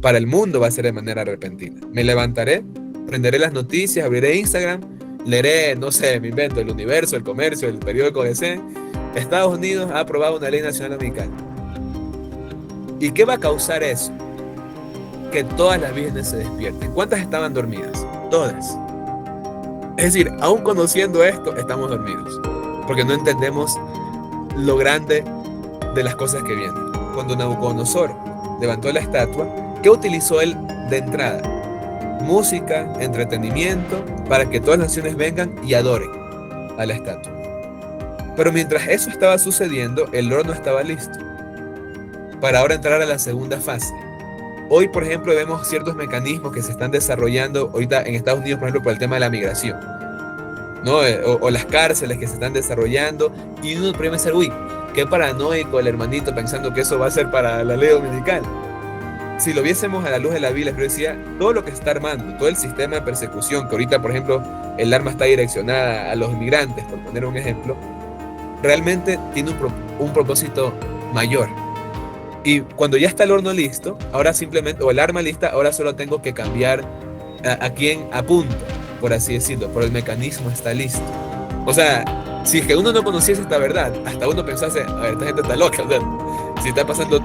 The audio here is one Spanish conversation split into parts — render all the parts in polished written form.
Para el mundo va a ser de manera repentina. Me levantaré, prenderé las noticias, abriré Instagram, leeré, no sé, me invento, el Universo, el Comercio, el periódico DC. Estados Unidos ha aprobado una ley nacional dominical. ¿Y qué va a causar eso? Que todas las vírgenes se despierten. ¿Cuántas estaban dormidas? Todas. Es decir, aún conociendo esto, estamos dormidos. Porque no entendemos lo grande de las cosas que vienen. Cuando Nabucodonosor levantó la estatua, ¿qué utilizó él de entrada? Música, entretenimiento, para que todas las naciones vengan y adoren a la estatua. Pero mientras eso estaba sucediendo, el horno estaba listo para ahora entrar a la segunda fase. Hoy, por ejemplo, vemos ciertos mecanismos que se están desarrollando ahorita en Estados Unidos, por ejemplo, por el tema de la migración, ¿no? O las cárceles que se están desarrollando, y uno primero dice, uy, qué paranoico el hermanito pensando que eso va a ser para la ley dominical. Si lo viésemos a la luz de la Biblia, yo decía, todo lo que se está armando, todo el sistema de persecución, que ahorita, por ejemplo, el arma está direccionada a los inmigrantes, por poner un ejemplo, realmente tiene un propósito mayor. Y cuando ya está el horno listo, ahora simplemente, o el arma lista, ahora solo tengo que cambiar a quién apunto, por así decirlo, pero el mecanismo está listo. O sea, si es que uno no conociese esta verdad, hasta uno pensase, a ver, esta gente está loca, ¿verdad? Si está pasando,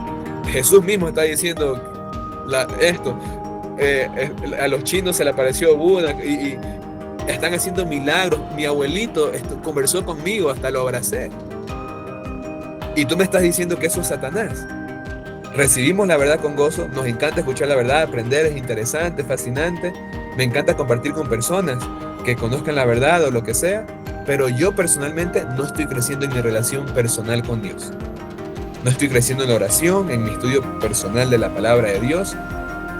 Jesús mismo está diciendo esto, a los chinos se le apareció Buda y están haciendo milagros, mi abuelito conversó conmigo, hasta lo abracé. Y tú me estás diciendo que eso es Satanás. Recibimos la verdad con gozo, nos encanta escuchar la verdad, aprender, es interesante, fascinante, me encanta compartir con personas que conozcan la verdad o lo que sea, pero yo personalmente no estoy creciendo en mi relación personal con Dios. No estoy creciendo en la oración, en mi estudio personal de la palabra de Dios.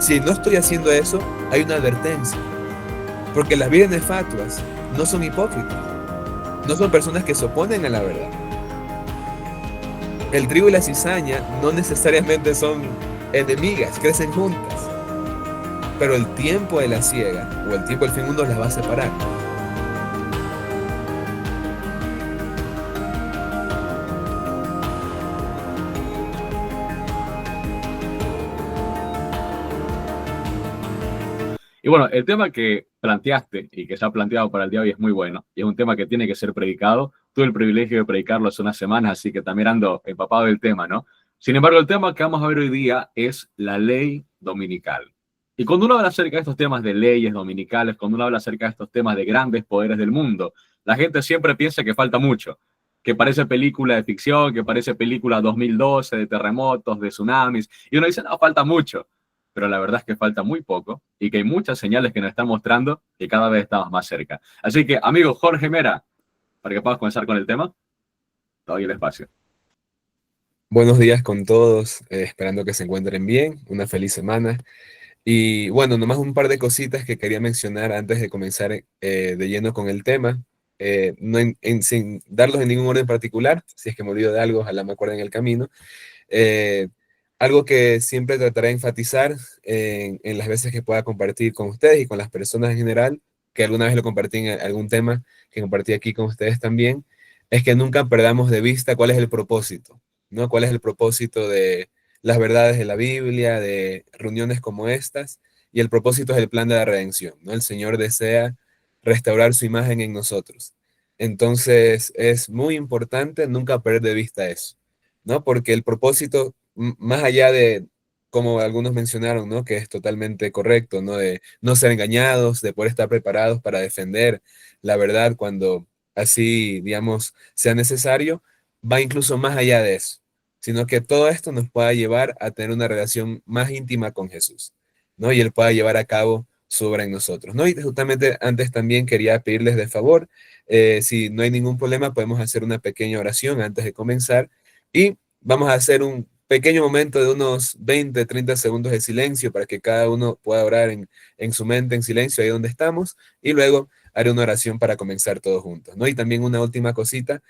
Si no estoy haciendo eso, hay una advertencia, porque las vírgenes fatuas no son hipócritas, no son personas que se oponen a la verdad. El trigo y la cizaña no necesariamente son enemigas, crecen juntas. Pero el tiempo de la siega o el tiempo del fin uno las va a separar. Y bueno, el tema que planteaste y que se ha planteado para el día de hoy es muy bueno. Y es un tema que tiene que ser predicado. Tuve el privilegio de predicarlo hace unas semanas, así que también ando empapado del tema, ¿no? Sin embargo, el tema que vamos a ver hoy día es la ley dominical. Y cuando uno habla acerca de estos temas de leyes dominicales, cuando uno habla acerca de estos temas de grandes poderes del mundo, la gente siempre piensa que falta mucho, que parece película de ficción, que parece película 2012 de terremotos, de tsunamis, y uno dice, no, falta mucho, pero la verdad es que falta muy poco y que hay muchas señales que nos están mostrando que cada vez estamos más cerca. Así que, amigo Jorge Mera, para que puedas comenzar con el tema, te doy el espacio. Buenos días con todos, esperando que se encuentren bien, una feliz semana. Y bueno, nomás un par de cositas que quería mencionar antes de comenzar de lleno con el tema, no sin darlos en ningún orden particular, si es que me olvido de algo, ojalá me acuerde en el camino. Eh, Algo que siempre trataré de enfatizar en las veces que pueda compartir con ustedes y con las personas en general, que alguna vez lo compartí en algún tema que compartí aquí con ustedes también, es que nunca perdamos de vista cuál es el propósito, ¿no? ¿Cuál es el propósito de las verdades de la Biblia, de reuniones como estas? Y el propósito es el plan de la redención, ¿no? El Señor desea restaurar su imagen en nosotros. Entonces, es muy importante nunca perder de vista eso, ¿no? Porque el propósito, más allá de, como algunos mencionaron, ¿no? Que es totalmente correcto, ¿no? De no ser engañados, de poder estar preparados para defender la verdad cuando así, digamos, sea necesario, va incluso más allá de eso, sino que todo esto nos pueda llevar a tener una relación más íntima con Jesús, ¿no? Y Él pueda llevar a cabo su obra en nosotros, ¿no? Y justamente antes también quería pedirles de favor, si no hay ningún problema, podemos hacer una pequeña oración antes de comenzar y vamos a hacer un pequeño momento de unos 20, 30 segundos de silencio para que cada uno pueda orar en su mente, en silencio, ahí donde estamos, y luego haré una oración para comenzar todos juntos, ¿no? Y también una última cosita,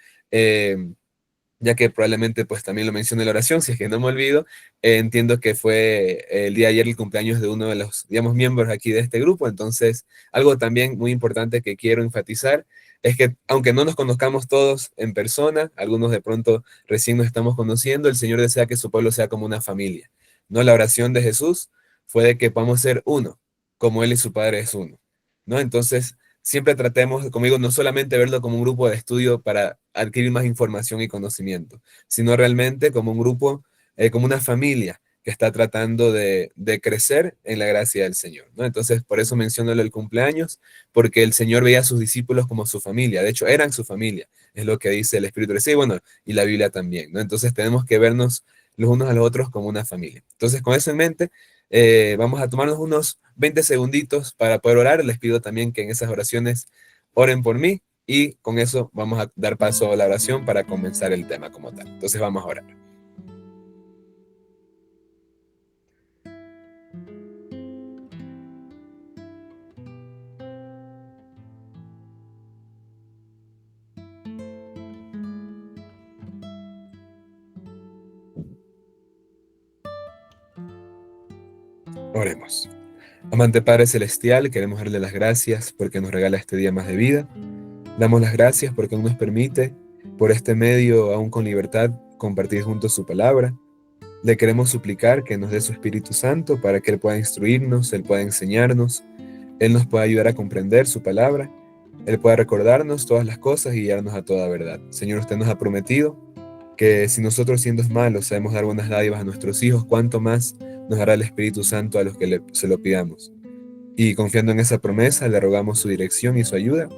ya que probablemente pues también lo mencioné en la oración, si es que no me olvido, entiendo que fue el día de ayer el cumpleaños de uno de los, digamos, miembros aquí de este grupo, entonces algo también muy importante que quiero enfatizar es que aunque no nos conozcamos todos en persona, algunos de pronto recién nos estamos conociendo, el Señor desea que su pueblo sea como una familia, ¿no? La oración de Jesús fue de que podamos ser uno, como Él y su Padre es uno, ¿no? Entonces, siempre tratemos, como digo, no solamente verlo como un grupo de estudio para adquirir más información y conocimiento, sino realmente como un grupo, como una familia que está tratando de crecer en la gracia del Señor, ¿no? Entonces, por eso menciono el cumpleaños, porque el Señor veía a sus discípulos como su familia, de hecho, eran su familia, es lo que dice el Espíritu de sí, bueno, y la Biblia también, ¿no? Entonces, tenemos que vernos los unos a los otros como una familia. Entonces, con eso en mente, vamos a tomarnos unos 20 segunditos para poder orar. Les pido también que en esas oraciones oren por mí y con eso vamos a dar paso a la oración para comenzar el tema como tal. Entonces vamos a orar. Oremos. Amante Padre Celestial, queremos darle las gracias porque nos regala este día más de vida. Damos las gracias porque aún nos permite, por este medio, aún con libertad, compartir juntos su palabra. Le queremos suplicar que nos dé su Espíritu Santo para que Él pueda instruirnos, Él pueda enseñarnos, Él nos pueda ayudar a comprender su palabra, Él pueda recordarnos todas las cosas y guiarnos a toda verdad. Señor, usted nos ha prometido que si nosotros siendo malos sabemos dar buenas dádivas a nuestros hijos, cuánto más nos dará el Espíritu Santo a los que se lo pidamos. Y confiando en esa promesa, le rogamos su dirección y su ayuda,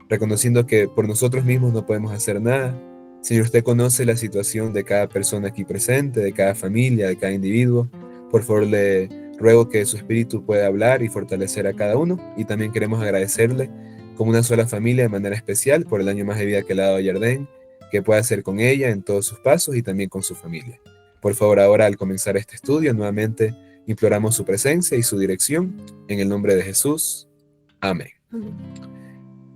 reconociendo que por nosotros mismos no podemos hacer nada. Señor, usted conoce la situación de cada persona aquí presente, de cada familia, de cada individuo. Por favor, le ruego que su espíritu pueda hablar y fortalecer a cada uno. Y también queremos agradecerle como una sola familia de manera especial por el año más de vida que le ha dado a Yardén, que pueda hacer con ella en todos sus pasos y también con su familia. Por favor, ahora al comenzar este estudio, nuevamente imploramos su presencia y su dirección. En el nombre de Jesús. Amén.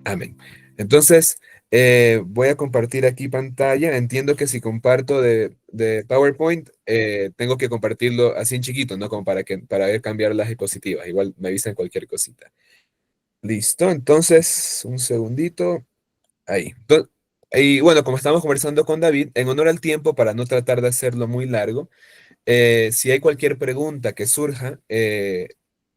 Amén. Entonces, voy a compartir aquí pantalla. Entiendo que si comparto de PowerPoint, tengo que compartirlo así en chiquito, ¿no? Como para ver cambiar las diapositivas. Igual me avisan cualquier cosita. Listo, entonces, un segundito. Ahí. Y bueno, como estamos conversando con David, en honor al tiempo, para no tratar de hacerlo muy largo, si hay cualquier pregunta que surja,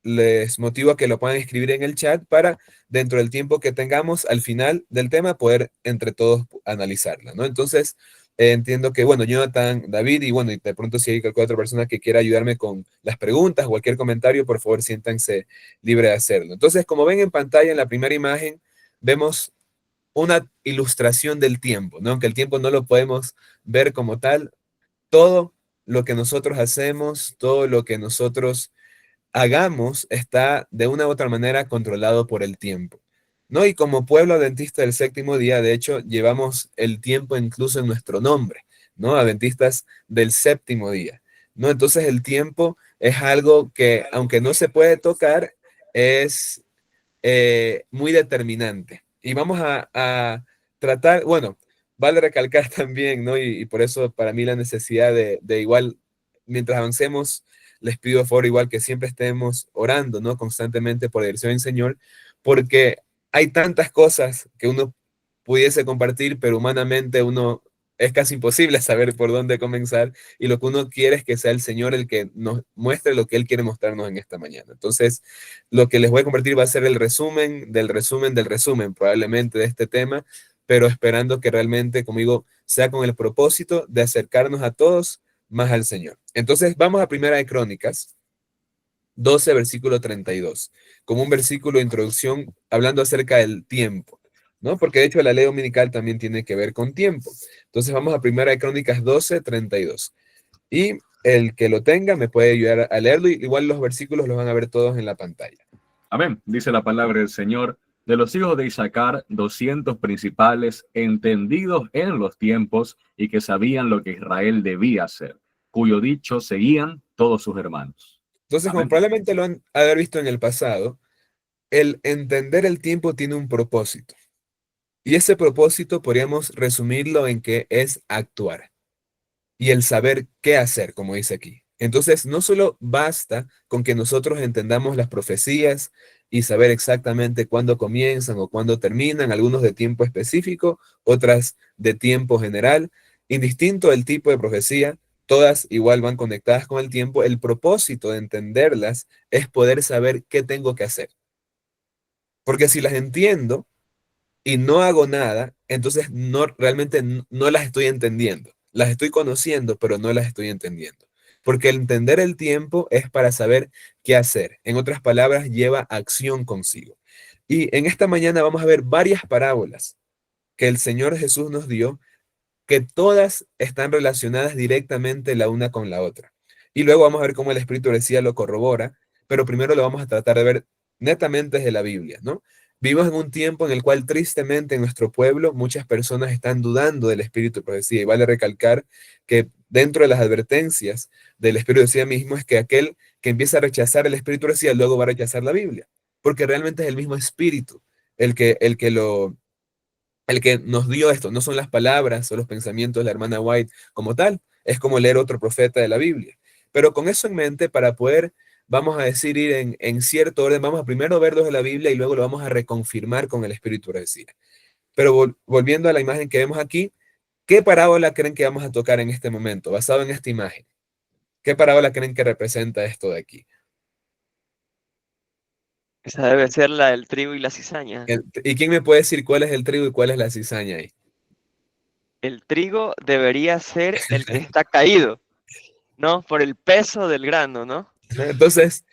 les motivo a que lo puedan escribir en el chat para, dentro del tiempo que tengamos al final del tema, poder entre todos analizarla, ¿no? Entonces, entiendo que, bueno, Jonathan, David, y bueno, y de pronto si hay cualquier otra persona que quiera ayudarme con las preguntas o cualquier comentario, por favor, siéntanse libre de hacerlo. Entonces, como ven en pantalla, en la primera imagen, vemos una ilustración del tiempo, ¿no? Aunque el tiempo no lo podemos ver como tal, todo lo que nosotros hacemos, todo lo que nosotros hagamos está de una u otra manera controlado por el tiempo, ¿no? Y como pueblo adventista del séptimo día, de hecho, llevamos el tiempo incluso en nuestro nombre, ¿no? Adventistas del séptimo día, ¿no? Entonces el tiempo es algo que, aunque no se puede tocar, es muy determinante. Y vamos a tratar, bueno, vale recalcar también, ¿no? Y por eso para mí la necesidad de igual, mientras avancemos, les pido por favor igual que siempre estemos orando, ¿no? Constantemente por la dirección del Señor, porque hay tantas cosas que uno pudiese compartir, pero humanamente uno es casi imposible saber por dónde comenzar y lo que uno quiere es que sea el Señor el que nos muestre lo que Él quiere mostrarnos en esta mañana. Entonces, lo que les voy a compartir va a ser el resumen del resumen del resumen, probablemente de este tema, pero esperando que realmente, como digo, sea con el propósito de acercarnos a todos más al Señor. Entonces, vamos a Primera de Crónicas 12, versículo 32, como un versículo de introducción hablando acerca del tiempo, ¿no? Porque de hecho la ley dominical también tiene que ver con tiempo. Entonces vamos a Primera de Crónicas 12, 32. Y el que lo tenga me puede ayudar a leerlo. Igual los versículos los van a ver todos en la pantalla. Amén. Dice la palabra del Señor. De los hijos de Isaacar, 200 principales, entendidos en los tiempos y que sabían lo que Israel debía hacer, cuyo dicho seguían todos sus hermanos. Entonces, como Amén. probablemente lo han haber visto en el pasado, el entender el tiempo tiene un propósito. Y ese propósito podríamos resumirlo en que es actuar y el saber qué hacer, como dice aquí. Entonces, no solo basta con que nosotros entendamos las profecías y saber exactamente cuándo comienzan o cuándo terminan, algunos de tiempo específico, otras de tiempo general, indistinto del tipo de profecía, todas igual van conectadas con el tiempo, el propósito de entenderlas es poder saber qué tengo que hacer. Porque si las entiendo y no hago nada, entonces no realmente no las estoy entendiendo. Las estoy conociendo, pero no las estoy entendiendo. Porque el entender el tiempo es para saber qué hacer. En otras palabras, lleva acción consigo. Y en esta mañana vamos a ver varias parábolas que el Señor Jesús nos dio, que todas están relacionadas directamente la una con la otra. Y luego vamos a ver cómo el Espíritu decía lo corrobora, pero primero lo vamos a tratar de ver netamente desde la Biblia, ¿no? Vivimos en un tiempo en el cual tristemente en nuestro pueblo muchas personas están dudando del Espíritu de profecía, y vale recalcar que dentro de las advertencias del Espíritu de profecía mismo es que aquel que empieza a rechazar el Espíritu de profecía luego va a rechazar la Biblia, porque realmente es el mismo Espíritu el que nos dio esto, no son las palabras o los pensamientos de la hermana White como tal, es como leer otro profeta de la Biblia. Pero con eso en mente, para poder, vamos a decir, ir en cierto orden, vamos a primero verlos de la Biblia y luego lo vamos a reconfirmar con el Espíritu de profecía. Pero volviendo a la imagen que vemos aquí, ¿qué parábola creen que vamos a tocar en este momento, basado en esta imagen? ¿Qué parábola creen que representa esto de aquí? Esa debe ser la del trigo y la cizaña. ¿Y quién me puede decir cuál es el trigo y cuál es la cizaña ahí? El trigo debería ser el que está caído, ¿no? Por el peso del grano, ¿no? ¿No? Entonces,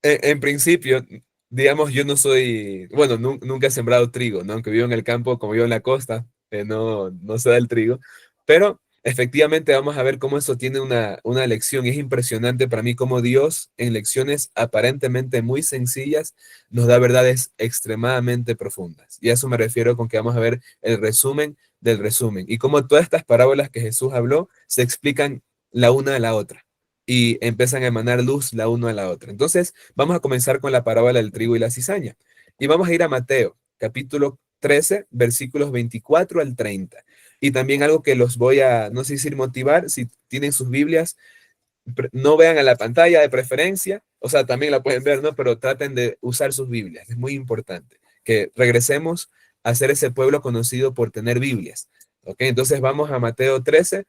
en principio, digamos, yo no soy, bueno, nunca he sembrado trigo, ¿no? Aunque vivo en el campo, como vivo en la costa, no se da el trigo, pero efectivamente vamos a ver cómo eso tiene una lección, y es impresionante para mí cómo Dios en lecciones aparentemente muy sencillas nos da verdades extremadamente profundas. Y a eso me refiero con que vamos a ver el resumen del resumen, y cómo todas estas parábolas que Jesús habló se explican la una a la otra y empiezan a emanar luz la una a la otra. Entonces, vamos a comenzar con la parábola del trigo y la cizaña. Y vamos a ir a Mateo, capítulo 13, versículos 24 al 30. Y también algo que los voy a, no sé decir motivar, si tienen sus Biblias, no vean a la pantalla de preferencia, o sea, también la pueden ver, ¿no? Pero traten de usar sus Biblias, es muy importante que regresemos a ser ese pueblo conocido por tener Biblias. ¿Ok? Entonces vamos a Mateo 13,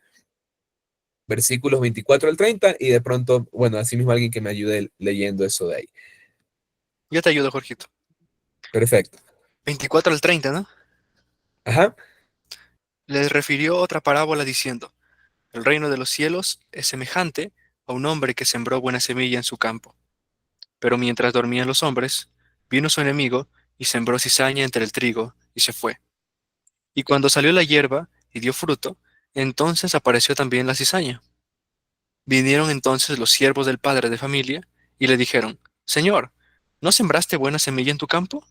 versículos 24 al 30, y de pronto, bueno, así mismo alguien que me ayude leyendo eso de ahí. Yo te ayudo, Jorgito. Perfecto. 24 al 30, ¿no? Ajá. Les refirió otra parábola diciendo, el reino de los cielos es semejante a un hombre que sembró buena semilla en su campo. Pero mientras dormían los hombres, vino su enemigo y sembró cizaña entre el trigo y se fue. Y cuando salió la hierba y dio fruto, entonces apareció también la cizaña. Vinieron entonces los siervos del padre de familia y le dijeron, Señor, ¿no sembraste buena semilla en tu campo?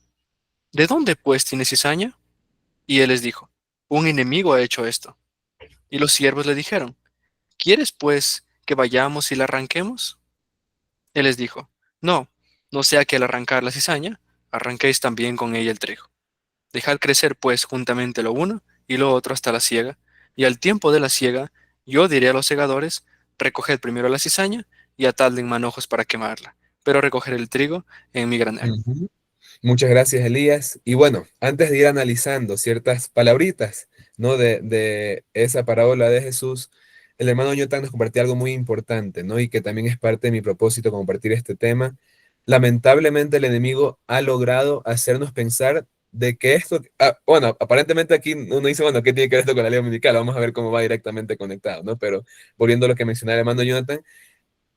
¿De dónde pues tienes cizaña? Y él les dijo, un enemigo ha hecho esto. Y los siervos le dijeron, ¿quieres pues que vayamos y la arranquemos? Él les dijo, no, no sea que al arrancar la cizaña, arranquéis también con ella el trigo. Dejad crecer pues juntamente lo uno y lo otro hasta la siega, y al tiempo de la siega, yo diré a los segadores, recoged primero la cizaña y atadla en manojos para quemarla, pero recoger el trigo en mi granero. Ujú. Muchas gracias, Elías. Y bueno, antes de ir analizando ciertas palabritas, ¿no? De esa parábola de Jesús, el hermano Jonathan nos compartió algo muy importante, ¿no? Y que también es parte de mi propósito compartir este tema. Lamentablemente el enemigo ha logrado hacernos pensar de que esto, bueno, aparentemente aquí uno dice, bueno, ¿qué tiene que ver esto con la ley dominical? Vamos a ver cómo va directamente conectado, ¿no? Pero volviendo a lo que mencionaba el hermano Jonathan,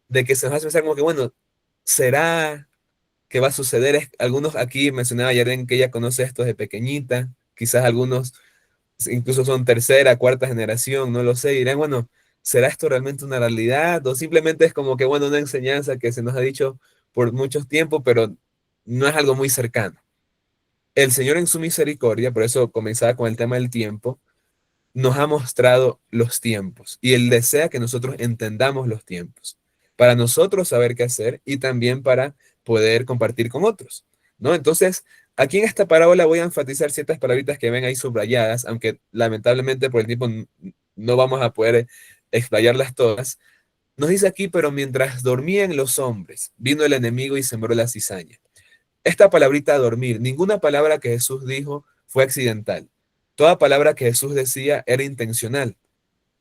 de que se nos hace pensar como que, bueno, ¿será que va a suceder? Algunos aquí mencionaba Yaren que ella conoce esto de pequeñita, quizás algunos incluso son tercera, cuarta generación, no lo sé, y dirán, bueno, ¿será esto realmente una realidad? O simplemente es como que, bueno, una enseñanza que se nos ha dicho por mucho tiempo, pero no es algo muy cercano. El Señor en su misericordia, por eso comenzaba con el tema del tiempo, nos ha mostrado los tiempos y Él desea que nosotros entendamos los tiempos, para nosotros saber qué hacer y también para poder compartir con otros, ¿no? Entonces, aquí en esta parábola voy a enfatizar ciertas palabritas que ven ahí subrayadas, aunque lamentablemente por el tiempo no vamos a poder explayarlas todas. Nos dice aquí, pero mientras dormían los hombres, vino el enemigo y sembró la cizaña. Esta palabrita dormir, ninguna palabra que Jesús dijo fue accidental. Toda palabra que Jesús decía era intencional.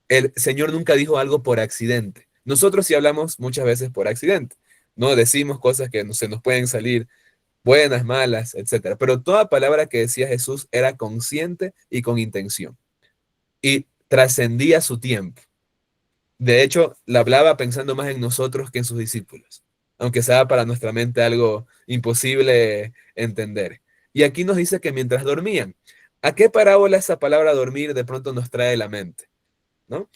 el Señor nunca dijo algo por accidente. Nosotros sí hablamos muchas veces por accidente, ¿no? Decimos cosas que se nos pueden salir buenas, malas, etcétera. Pero toda palabra que decía Jesús era consciente y con intención. Y trascendía su tiempo. De hecho, la hablaba pensando más en nosotros que en sus discípulos, aunque sea para nuestra mente algo imposible entender. Y aquí nos dice que mientras dormían, ¿a qué parábola esa palabra dormir de pronto nos trae la mente? ¿No?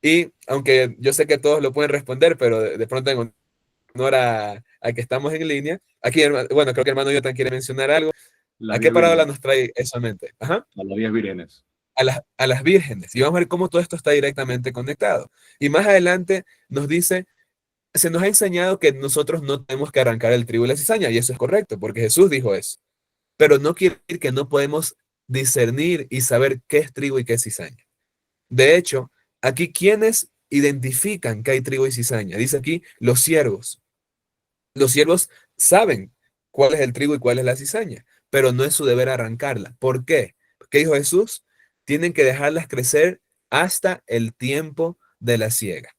Y aunque yo sé que todos lo pueden responder, pero de pronto en honor a que estamos en línea, aquí, bueno, creo que hermano Jonathan quiere mencionar algo. Las ¿A qué 10 parábola vírgenes. nos trae eso a mente? Ajá. A las 10 vírgenes. A las vírgenes. Y vamos a ver cómo todo esto está directamente conectado. Y más adelante nos dice, se nos ha enseñado que nosotros no tenemos que arrancar el trigo y la cizaña, y eso es correcto, porque Jesús dijo eso. Pero no quiere decir que no podemos discernir y saber qué es trigo y qué es cizaña. De hecho, aquí, ¿quiénes identifican que hay trigo y cizaña? Dice aquí, los siervos. Los siervos saben cuál es el trigo y cuál es la cizaña, pero no es su deber arrancarla. ¿Por qué? ¿Qué dijo Jesús? Tienen que dejarlas crecer hasta el tiempo de la siega.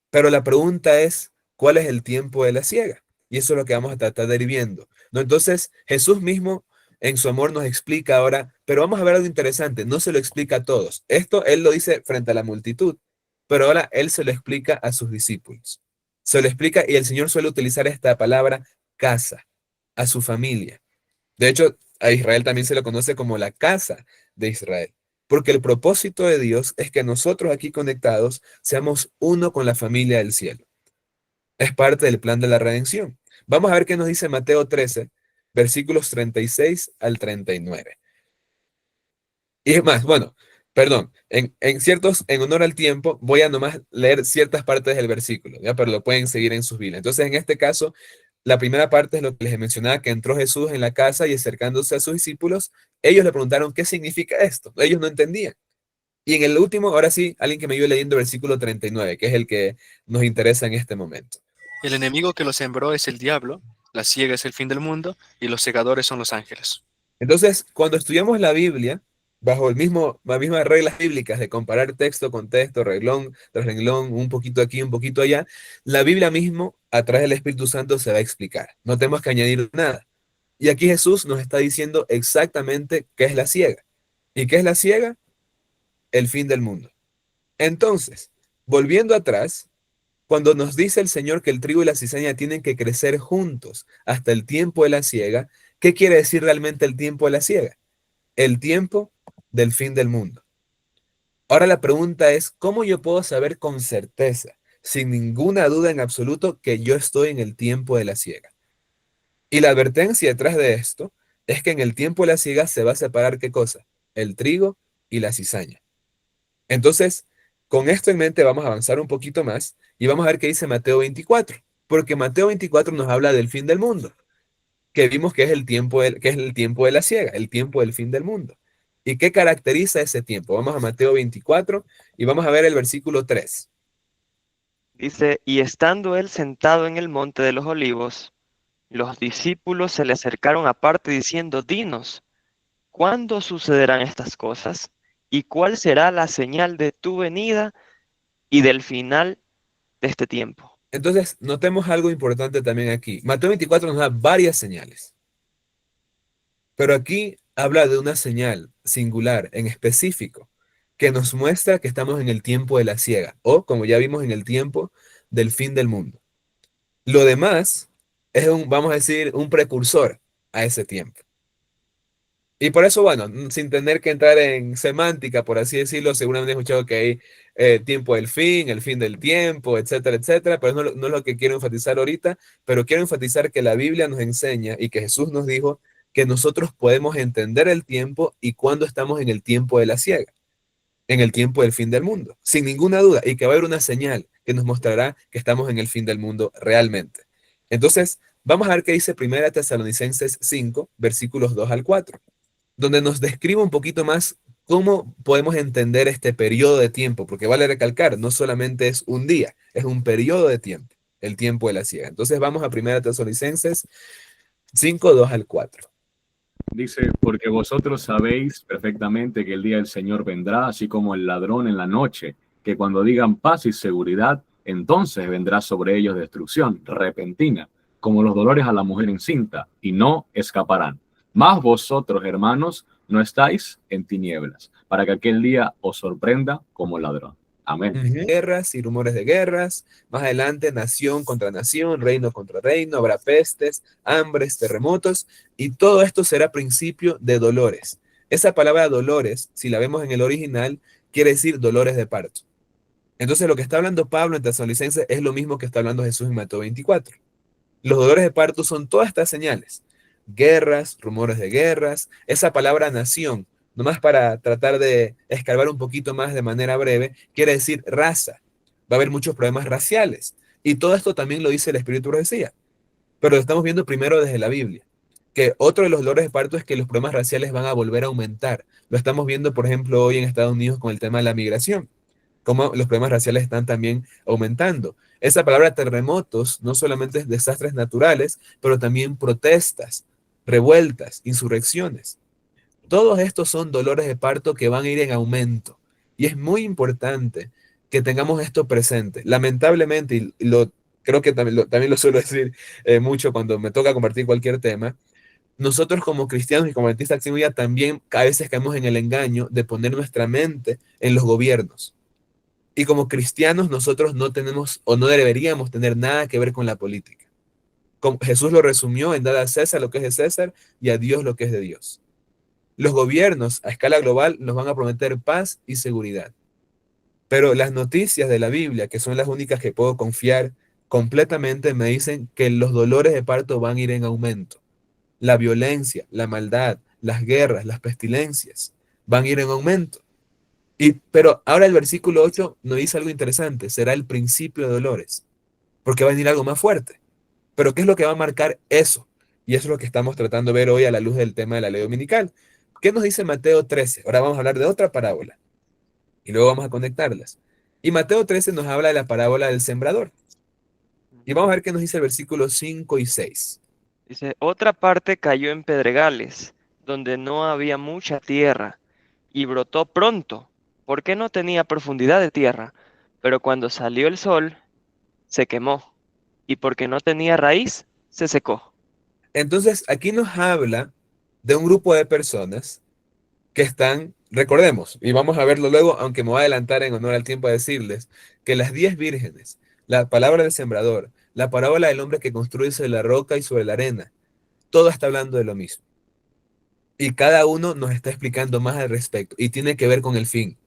Pero la pregunta es, ¿cuál es el tiempo de la siega? Y eso es lo que vamos a tratar de ir viendo, ¿no? Entonces, Jesús mismo en su amor nos explica ahora, pero vamos a ver algo interesante, no se lo explica a todos. Esto él lo dice frente a la multitud, pero ahora él se lo explica a sus discípulos. Se lo explica y el Señor suele utilizar esta palabra casa, a su familia. De hecho, a Israel también se lo conoce como la casa de Israel, porque el propósito de Dios es que nosotros aquí conectados seamos uno con la familia del cielo. Es parte del plan de la redención. Vamos a ver qué nos dice Mateo 13, versículos 36 al 39. Y es más, bueno, perdón, en honor al tiempo, voy a nomás leer ciertas partes del versículo, ¿ya? Pero lo pueden seguir en sus Biblias. Entonces, en este caso, la primera parte es lo que les mencionaba, que entró Jesús en la casa y acercándose a sus discípulos, ellos le preguntaron, ¿qué significa esto? Ellos no entendían. Y en el último, ahora sí, alguien que me ayude leyendo el versículo 39, que es el que nos interesa en este momento. El enemigo que lo sembró es el diablo, la siega es el fin del mundo y los segadores son los ángeles. Entonces, cuando estudiamos la Biblia, bajo las mismas reglas bíblicas de comparar texto con texto, renglón tras renglón, un poquito aquí, un poquito allá, la Biblia mismo, a través del Espíritu Santo, se va a explicar. No tenemos que añadir nada. Y aquí Jesús nos está diciendo exactamente qué es la siega. ¿Y qué es la siega? El fin del mundo. Entonces, volviendo atrás, cuando nos dice el Señor que el trigo y la cizaña tienen que crecer juntos hasta el tiempo de la siega, ¿qué quiere decir realmente el tiempo de la siega? El tiempo del fin del mundo. Ahora la pregunta es, ¿cómo yo puedo saber con certeza, sin ninguna duda en absoluto, que yo estoy en el tiempo de la siega? Y la advertencia detrás de esto es que en el tiempo de la siega se va a separar ¿qué cosa? El trigo y la cizaña. Entonces, con esto en mente vamos a avanzar un poquito más y vamos a ver qué dice Mateo 24, porque Mateo 24 nos habla del fin del mundo, que vimos que es que es el tiempo de la siega, el tiempo del fin del mundo. ¿Y qué caracteriza ese tiempo? Vamos a Mateo 24 y vamos a ver el versículo 3. Dice, y estando él sentado en el monte de los olivos, los discípulos se le acercaron aparte diciendo, dinos, ¿cuándo sucederán estas cosas? ¿Y cuál será la señal de tu venida y del final de este tiempo? Entonces, notemos algo importante también aquí. Mateo 24 nos da varias señales, pero aquí habla de una señal singular, en específico, que nos muestra que estamos en el tiempo de la siega, o como ya vimos, en el tiempo del fin del mundo. Lo demás es vamos a decir, un precursor a ese tiempo. Y por eso, bueno, sin tener que entrar en semántica, por así decirlo, seguramente he escuchado que hay tiempo del fin, el fin del tiempo, etcétera, etcétera, pero no es lo que quiero enfatizar ahorita, pero quiero enfatizar que la Biblia nos enseña y que Jesús nos dijo que nosotros podemos entender el tiempo y cuándo estamos en el tiempo de la siega, en el tiempo del fin del mundo, sin ninguna duda, y que va a haber una señal que nos mostrará que estamos en el fin del mundo realmente. Entonces, vamos a ver qué dice 1 Tesalonicenses 5, versículos 2 al 4, donde nos describe un poquito más cómo podemos entender este periodo de tiempo, porque vale recalcar, no solamente es un día, es un periodo de tiempo, el tiempo de la siega. Entonces vamos a 1 Tesalonicenses 5, 2 al 4. Dice, porque vosotros sabéis perfectamente que el día del Señor vendrá, así como el ladrón en la noche, que cuando digan paz y seguridad, entonces vendrá sobre ellos destrucción repentina, como los dolores a la mujer encinta, y no escaparán. Mas vosotros, hermanos, no estáis en tinieblas, para que aquel día os sorprenda como ladrón. Amén. Guerras y rumores de guerras. Más adelante, nación contra nación, reino contra reino. Habrá pestes, hambres, terremotos. Y todo esto será principio de dolores. Esa palabra dolores, si la vemos en el original, quiere decir dolores de parto. Entonces, lo que está hablando Pablo en Tesalonicenses es lo mismo que está hablando Jesús en Mateo 24. Los dolores de parto son todas estas señales. Guerras, rumores de guerras, esa palabra nación, nomás para tratar de escarbar un poquito más de manera breve, quiere decir raza. Va a haber muchos problemas raciales. Y todo esto también lo dice el Espíritu de Profecía. Pero lo estamos viendo primero desde la Biblia. Que otro de los dolores de parto es que los problemas raciales van a volver a aumentar. Lo estamos viendo, por ejemplo, hoy en Estados Unidos con el tema de la migración, cómo los problemas raciales están también aumentando. Esa palabra terremotos no solamente es desastres naturales, pero también protestas, revueltas, insurrecciones. Todos estos son dolores de parto que van a ir en aumento. Y es muy importante que tengamos esto presente. Lamentablemente, y lo, creo que también lo suelo decir mucho cuando me toca compartir cualquier tema, nosotros como cristianos y como adventistas de Acción de Vida también a veces caemos en el engaño de poner nuestra mente en los gobiernos. Y como cristianos nosotros no tenemos o no deberíamos tener nada que ver con la política. Como Jesús lo resumió en dar a César lo que es de César y a Dios lo que es de Dios. Los gobiernos a escala global nos van a prometer paz y seguridad. Pero las noticias de la Biblia, que son las únicas que puedo confiar completamente, me dicen que los dolores de parto van a ir en aumento. La violencia, la maldad, las guerras, las pestilencias van a ir en aumento. Pero ahora el versículo 8 nos dice algo interesante, será el principio de dolores, porque va a venir algo más fuerte. Pero ¿qué es lo que va a marcar eso? Y eso es lo que estamos tratando de ver hoy a la luz del tema de la ley dominical. ¿Qué nos dice Mateo 13? Ahora vamos a hablar de otra parábola y luego vamos a conectarlas. Y Mateo 13 nos habla de la parábola del sembrador. Y vamos a ver qué nos dice el versículo 5 y 6. Dice, otra parte cayó en pedregales, donde no había mucha tierra, y brotó pronto, porque no tenía profundidad de tierra. Pero cuando salió el sol, se quemó, y porque no tenía raíz, se secó. Entonces, aquí nos habla de un grupo de personas que están, recordemos, y vamos a verlo luego, aunque me voy a adelantar en honor al tiempo a decirles, que las 10 vírgenes, la palabra del sembrador, la parábola del hombre que construye sobre la roca y sobre la arena, todo está hablando de lo mismo. Y cada uno nos está explicando más al respecto y tiene que ver con el fin.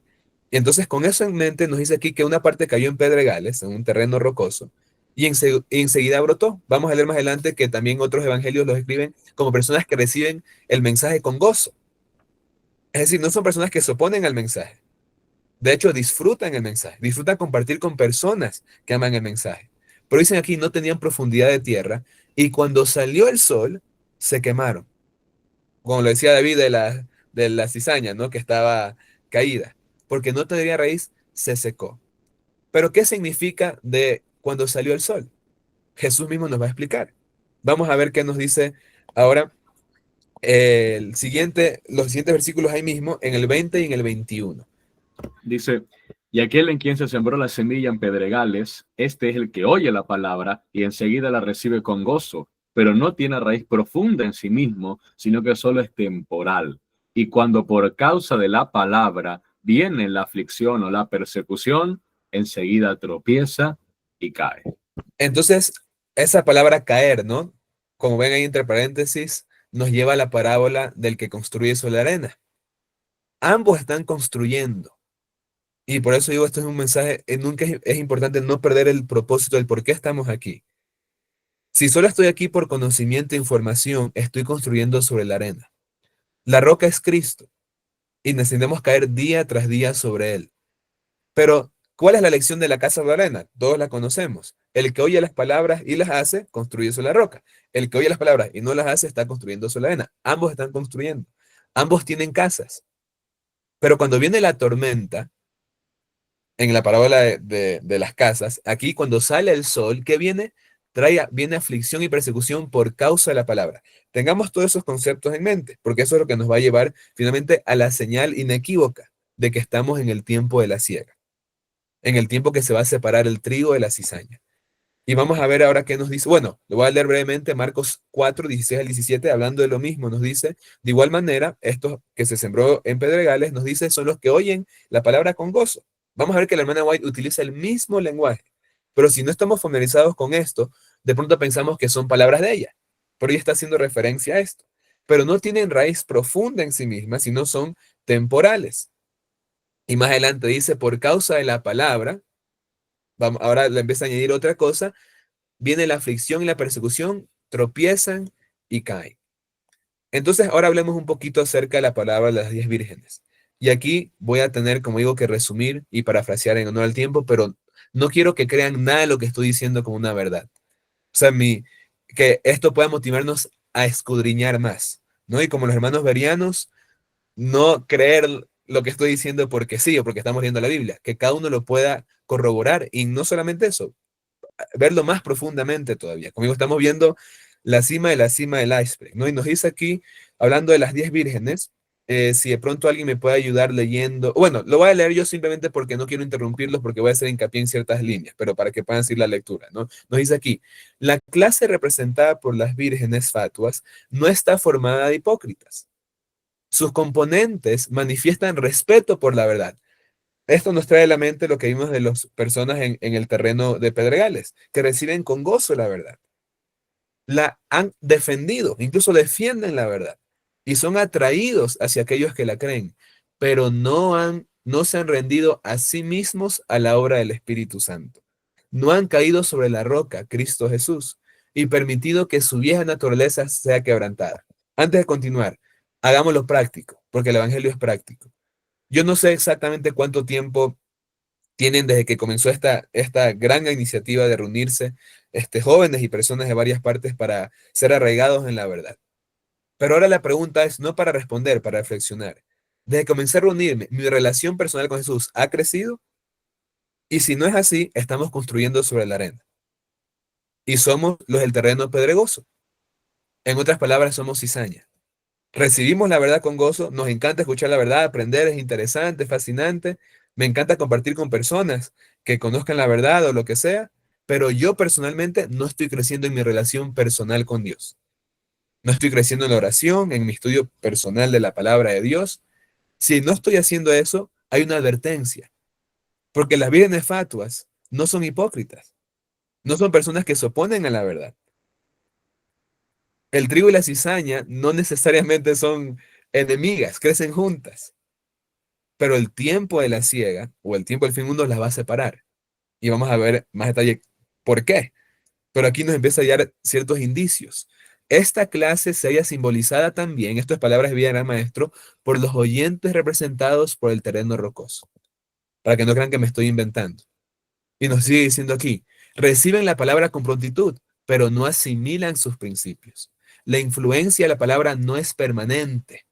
Y entonces con eso en mente nos dice aquí que una parte cayó en pedregales, en un terreno rocoso, y enseguida brotó. Vamos a leer más adelante que también otros evangelios los escriben como personas que reciben el mensaje con gozo. Es decir, no son personas que se oponen al mensaje. De hecho, disfrutan el mensaje, disfrutan compartir con personas que aman el mensaje. Pero dicen aquí, no tenían profundidad de tierra y cuando salió el sol, se quemaron. Como lo decía David de la cizaña, ¿no? Que estaba caída. Porque no tenía raíz, se secó. Pero ¿qué significa de cuando salió el sol? Jesús mismo nos va a explicar. Vamos a ver qué nos dice ahora los siguientes versículos ahí mismo, en el 20 y en el 21. Dice, y aquel en quien se sembró la semilla en pedregales, este es el que oye la palabra y enseguida la recibe con gozo, pero no tiene raíz profunda en sí mismo, sino que solo es temporal. Y cuando por causa de la palabra viene la aflicción o la persecución, enseguida tropieza y cae. Entonces, esa palabra caer, ¿no? Como ven ahí entre paréntesis, nos lleva a la parábola del que construye sobre la arena. Ambos están construyendo. Y por eso digo, esto es un mensaje, nunca es importante no perder el propósito del por qué estamos aquí. Si solo estoy aquí por conocimiento e información, estoy construyendo sobre la arena. La roca es Cristo y necesitamos caer día tras día sobre él. Pero, ¿cuál es la lección de la casa de la arena? Todos la conocemos. El que oye las palabras y las hace, construye sobre la roca. El que oye las palabras y no las hace, está construyendo sobre la arena. Ambos están construyendo. Ambos tienen casas. Pero cuando viene la tormenta, en la parábola de las casas, aquí cuando sale el sol, ¿qué viene? viene aflicción y persecución por causa de la palabra. Tengamos todos esos conceptos en mente, porque eso es lo que nos va a llevar finalmente a la señal inequívoca de que estamos en el tiempo de la siega, en el tiempo que se va a separar el trigo de la cizaña. Y vamos a ver ahora qué nos dice. Bueno, lo voy a leer brevemente, Marcos 4, 16 al 17, hablando de lo mismo, nos dice, de igual manera, estos que se sembró en pedregales, nos dice, son los que oyen la palabra con gozo. Vamos a ver que la hermana White utiliza el mismo lenguaje, pero si no estamos familiarizados con esto, de pronto pensamos que son palabras de ella, pero ella está haciendo referencia a esto, pero no tienen raíz profunda en sí mismas, sino son temporales. Y más adelante dice, por causa de la palabra, vamos, ahora le empieza a añadir otra cosa, viene la aflicción y la persecución, tropiezan y caen. Entonces, ahora hablemos un poquito acerca de la palabra de las 10 vírgenes. Y aquí voy a tener, como digo, que resumir y parafrasear en honor al tiempo, pero no quiero que crean nada de lo que estoy diciendo como una verdad. O sea, que esto pueda motivarnos a escudriñar más, ¿no? Y como los hermanos berianos, no creer lo que estoy diciendo porque sí o porque estamos leyendo la Biblia, que cada uno lo pueda corroborar y no solamente eso, verlo más profundamente todavía. Conmigo estamos viendo la cima de la cima del iceberg, ¿no? Y nos dice aquí, hablando de las 10 vírgenes, si de pronto alguien me puede ayudar leyendo, bueno, lo voy a leer yo simplemente porque no quiero interrumpirlos, porque voy a hacer hincapié en ciertas líneas, pero para que puedan seguir la lectura, ¿no? Nos dice aquí, la clase representada por las vírgenes fatuas no está formada de hipócritas. Sus componentes manifiestan respeto por la verdad. Esto nos trae a la mente lo que vimos de las personas en el terreno de Pedregales, que reciben con gozo la verdad. La han defendido, incluso defienden la verdad, y son atraídos hacia aquellos que la creen, pero no se han rendido a sí mismos a la obra del Espíritu Santo. No han caído sobre la roca, Cristo Jesús, y permitido que su vieja naturaleza sea quebrantada. Antes de continuar, hagámoslo práctico, porque el Evangelio es práctico. Yo no sé exactamente cuánto tiempo tienen desde que comenzó esta gran iniciativa de reunirse jóvenes y personas de varias partes para ser arraigados en la verdad. Pero ahora la pregunta es no para responder, para reflexionar. Desde que comencé a reunirme, ¿mi relación personal con Jesús ha crecido? Y si no es así, estamos construyendo sobre la arena. Y somos los del terreno pedregoso. En otras palabras, somos cizaña. Recibimos la verdad con gozo, nos encanta escuchar la verdad, aprender es interesante, fascinante, me encanta compartir con personas que conozcan la verdad o lo que sea, pero yo personalmente no estoy creciendo en mi relación personal con Dios. No estoy creciendo en la oración, en mi estudio personal de la palabra de Dios. Si no estoy haciendo eso, hay una advertencia, porque las vírgenes fatuas no son hipócritas, no son personas que se oponen a la verdad. El trigo y la cizaña no necesariamente son enemigas, crecen juntas. Pero el tiempo de la siega o el tiempo del fin del mundo las va a separar. Y vamos a ver más detalle por qué. Pero aquí nos empieza a dar ciertos indicios. Esta clase se halla simbolizada también, esto es palabras de vida gran maestro, por los oyentes representados por el terreno rocoso. Para que no crean que me estoy inventando. Y nos sigue diciendo aquí, reciben la palabra con prontitud, pero no asimilan sus principios. La influencia de la palabra no es permanente.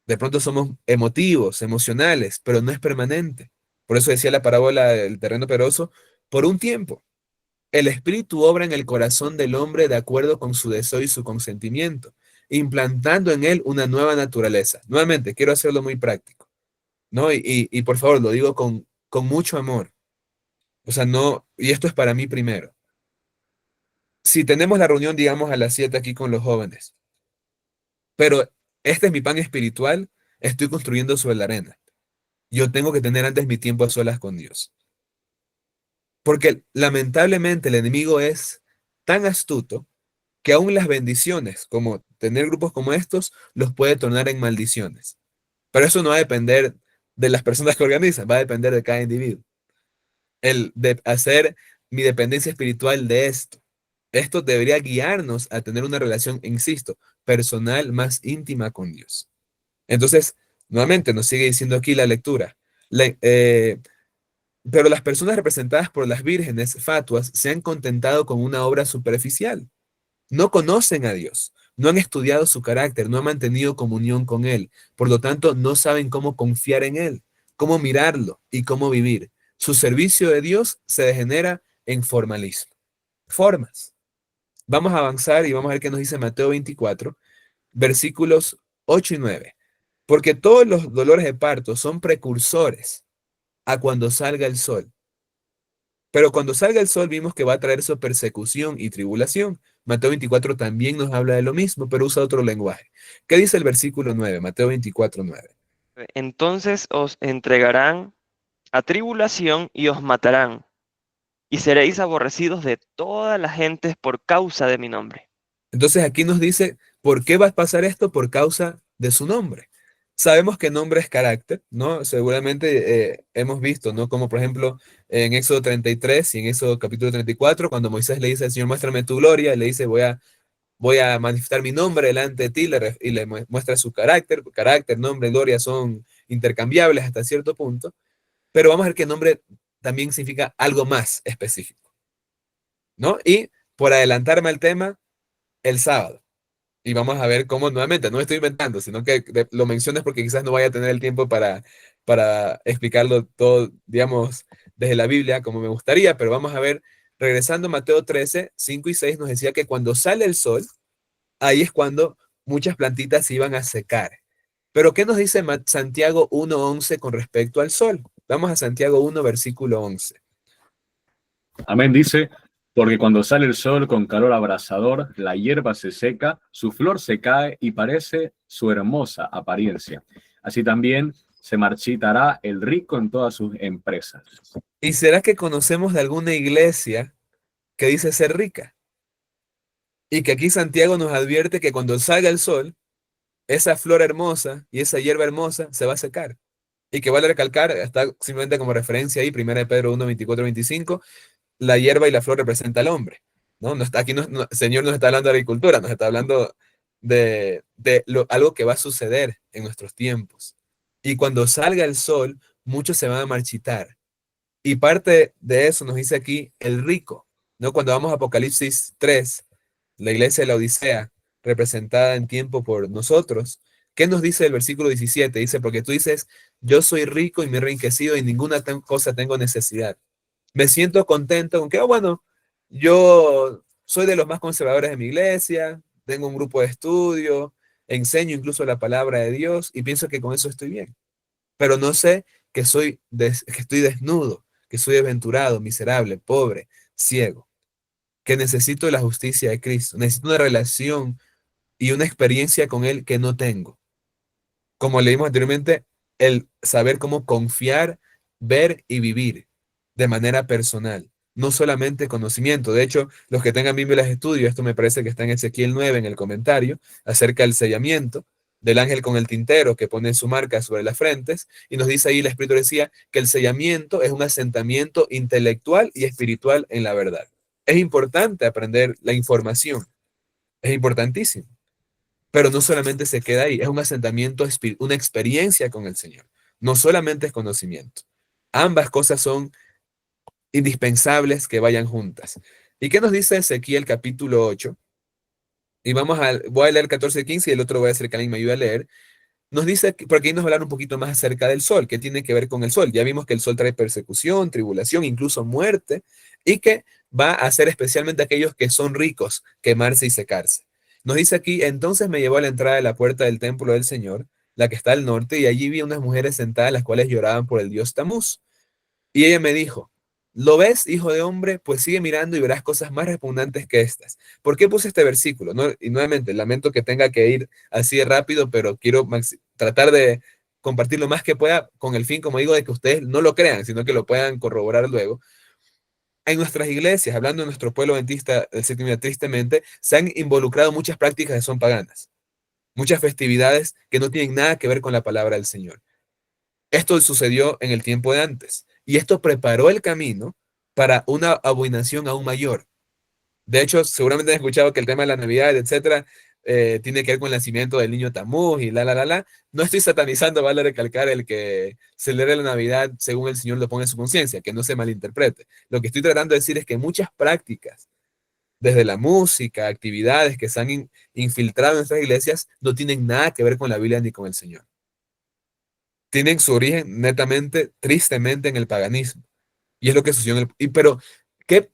De pronto somos emotivos, emocionales, pero no es permanente. Por eso decía la parábola del terreno peroso, por un tiempo. El espíritu obra en el corazón del hombre de acuerdo con su deseo y su consentimiento, implantando en él una nueva naturaleza. Nuevamente, quiero hacerlo muy práctico, ¿no? Y por favor, lo digo con mucho amor. O sea, no, y esto es para mí primero. Si tenemos la reunión, digamos, a las 7 aquí con los jóvenes, pero este es mi pan espiritual, estoy construyendo sobre la arena. Yo tengo que tener antes mi tiempo a solas con Dios. Porque lamentablemente el enemigo es tan astuto que aún las bendiciones, como tener grupos como estos, los puede tornar en maldiciones. Pero eso no va a depender de las personas que organizan, va a depender de cada individuo. El de hacer mi dependencia espiritual de esto. Esto debería guiarnos a tener una relación, insisto, personal más íntima con Dios. Entonces, nuevamente nos sigue diciendo aquí la lectura. Pero las personas representadas por las vírgenes fatuas se han contentado con una obra superficial. No conocen a Dios, no han estudiado su carácter, no han mantenido comunión con Él. Por lo tanto, no saben cómo confiar en Él, cómo mirarlo y cómo vivir. Su servicio de Dios se degenera en formalismo. formas. Vamos a avanzar y vamos a ver qué nos dice Mateo 24, versículos 8 y 9. Porque todos los dolores de parto son precursores a cuando salga el sol. Pero cuando salga el sol vimos que va a traer su persecución y tribulación. Mateo 24 también nos habla de lo mismo, pero usa otro lenguaje. ¿Qué dice el versículo 9? Mateo 24, 9. Entonces os entregarán a tribulación y os matarán, y seréis aborrecidos de todas las gentes por causa de mi nombre. Entonces aquí nos dice, ¿por qué va a pasar esto? Por causa de su nombre. Sabemos que nombre es carácter, ¿no? Seguramente hemos visto, ¿no? Como por ejemplo en Éxodo 33 y en Éxodo capítulo 34, cuando Moisés le dice al Señor, muéstrame tu gloria, le dice, voy a manifestar mi nombre delante de ti y le muestra su carácter. Carácter, nombre, gloria son intercambiables hasta cierto punto, pero vamos a ver que nombre también significa algo más específico, ¿no? Y por adelantarme al tema, el sábado. Y vamos a ver cómo nuevamente, no estoy inventando, sino que lo mencionas porque quizás no vaya a tener el tiempo para explicarlo todo, digamos, desde la Biblia como me gustaría, pero vamos a ver, regresando a Mateo 13, 5 y 6 nos decía que cuando sale el sol, ahí es cuando muchas plantitas se iban a secar. Pero ¿qué nos dice Santiago 1:11 con respecto al sol? Vamos a Santiago 1, versículo 11. Amén dice, porque cuando sale el sol con calor abrasador, la hierba se seca, su flor se cae y parece su hermosa apariencia. Así también se marchitará el rico en todas sus empresas. ¿Y será que conocemos de alguna iglesia que dice ser rica? Y que aquí Santiago nos advierte que cuando salga el sol, esa flor hermosa y esa hierba hermosa se va a secar. Y que vale recalcar, está simplemente como referencia ahí, 1 Pedro 1, 24, 25, la hierba y la flor representa al hombre. ¿No? No está, aquí el Señor nos está hablando de agricultura, nos está hablando de algo que va a suceder en nuestros tiempos. Y cuando salga el sol, muchos se van a marchitar. Y parte de eso nos dice aquí el rico, ¿no? Cuando vamos a Apocalipsis 3, la iglesia de la Odisea, representada en tiempo por nosotros, ¿qué nos dice el versículo 17? Dice, porque tú dices, yo soy rico y me he enriquecido y ninguna cosa tengo necesidad. Me siento contento con que, bueno, yo soy de los más conservadores de mi iglesia, tengo un grupo de estudio, enseño incluso la palabra de Dios y pienso que con eso estoy bien. Pero no sé que estoy desnudo, que soy desventurado, miserable, pobre, ciego, que necesito la justicia de Cristo, necesito una relación y una experiencia con Él que no tengo. Como leímos anteriormente, el saber cómo confiar, ver y vivir de manera personal, no solamente conocimiento. De hecho, los que tengan Biblia de estudio, esto me parece que está en Ezequiel 9 en el comentario, acerca del sellamiento del ángel con el tintero que pone su marca sobre las frentes, y nos dice ahí, el Espíritu decía que el sellamiento es un asentamiento intelectual y espiritual en la verdad. Es importante aprender la información, es importantísimo. Pero no solamente se queda ahí, es un asentamiento, una experiencia con el Señor. No solamente es conocimiento. Ambas cosas son indispensables que vayan juntas. ¿Y qué nos dice Ezequiel capítulo 8? Y voy a leer 14, 15 y el otro voy a hacer que alguien me ayude a leer. Nos dice, porque ahí nos va a hablar un poquito más acerca del sol, que tiene que ver con el sol. Ya vimos que el sol trae persecución, tribulación, incluso muerte, y que va a hacer especialmente a aquellos que son ricos, quemarse y secarse. Nos dice aquí, entonces me llevó a la entrada de la puerta del templo del Señor, la que está al norte, y allí vi unas mujeres sentadas, las cuales lloraban por el dios Tamuz. Y ella me dijo, ¿lo ves, hijo de hombre? Pues sigue mirando y verás cosas más repugnantes que estas. ¿Por qué puse este versículo? No, y nuevamente, lamento que tenga que ir así de rápido, pero quiero tratar de compartir lo más que pueda con el fin, como digo, de que ustedes no lo crean, sino que lo puedan corroborar luego. En nuestras iglesias, hablando de nuestro pueblo adventista del séptimo día, tristemente, se han involucrado muchas prácticas que son paganas, muchas festividades que no tienen nada que ver con la palabra del Señor. Esto sucedió en el tiempo de antes y esto preparó el camino para una abominación aún mayor. De hecho, seguramente han escuchado que el tema de la Navidad, etcétera, tiene que ver con el nacimiento del niño Tamuz y la. No estoy satanizando, vale recalcar el que celebre la Navidad según el Señor lo ponga en su conciencia, que no se malinterprete. Lo que estoy tratando de decir es que muchas prácticas, desde la música, actividades que se han infiltrado en nuestras iglesias, no tienen nada que ver con la Biblia ni con el Señor. Tienen su origen netamente, tristemente, en el paganismo. Y es lo que sucedió pero, ¿qué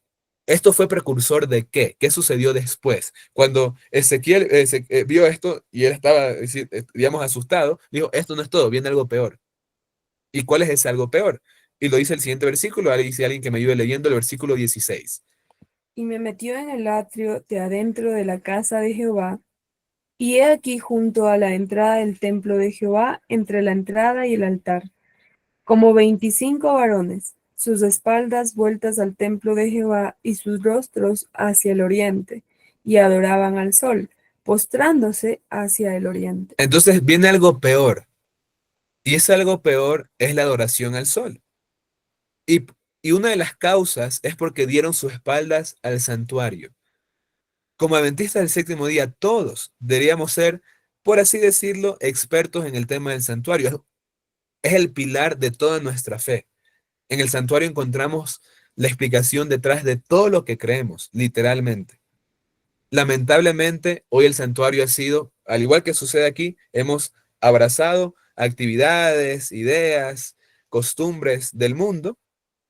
¿Esto fue precursor de qué? ¿Qué sucedió después? Cuando Ezequiel vio esto y él estaba, digamos, asustado, dijo, esto no es todo, viene algo peor. ¿Y cuál es ese algo peor? Y lo dice el siguiente versículo, ahí dice alguien que me ayude leyendo el versículo 16. Y me metió en el atrio de adentro de la casa de Jehová, y he aquí junto a la entrada del templo de Jehová, entre la entrada y el altar, como 25 varones, sus espaldas vueltas al templo de Jehová y sus rostros hacia el oriente, y adoraban al sol, postrándose hacia el oriente. Entonces viene algo peor, y ese algo peor es la adoración al sol. Y, y una de las causas es porque dieron sus espaldas al santuario. Como adventistas del séptimo día, todos deberíamos ser, por así decirlo, expertos en el tema del santuario. Es el pilar de toda nuestra fe. En el santuario encontramos la explicación detrás de todo lo que creemos, literalmente. Lamentablemente, hoy el santuario ha sido, al igual que sucede aquí, hemos abrazado actividades, ideas, costumbres del mundo,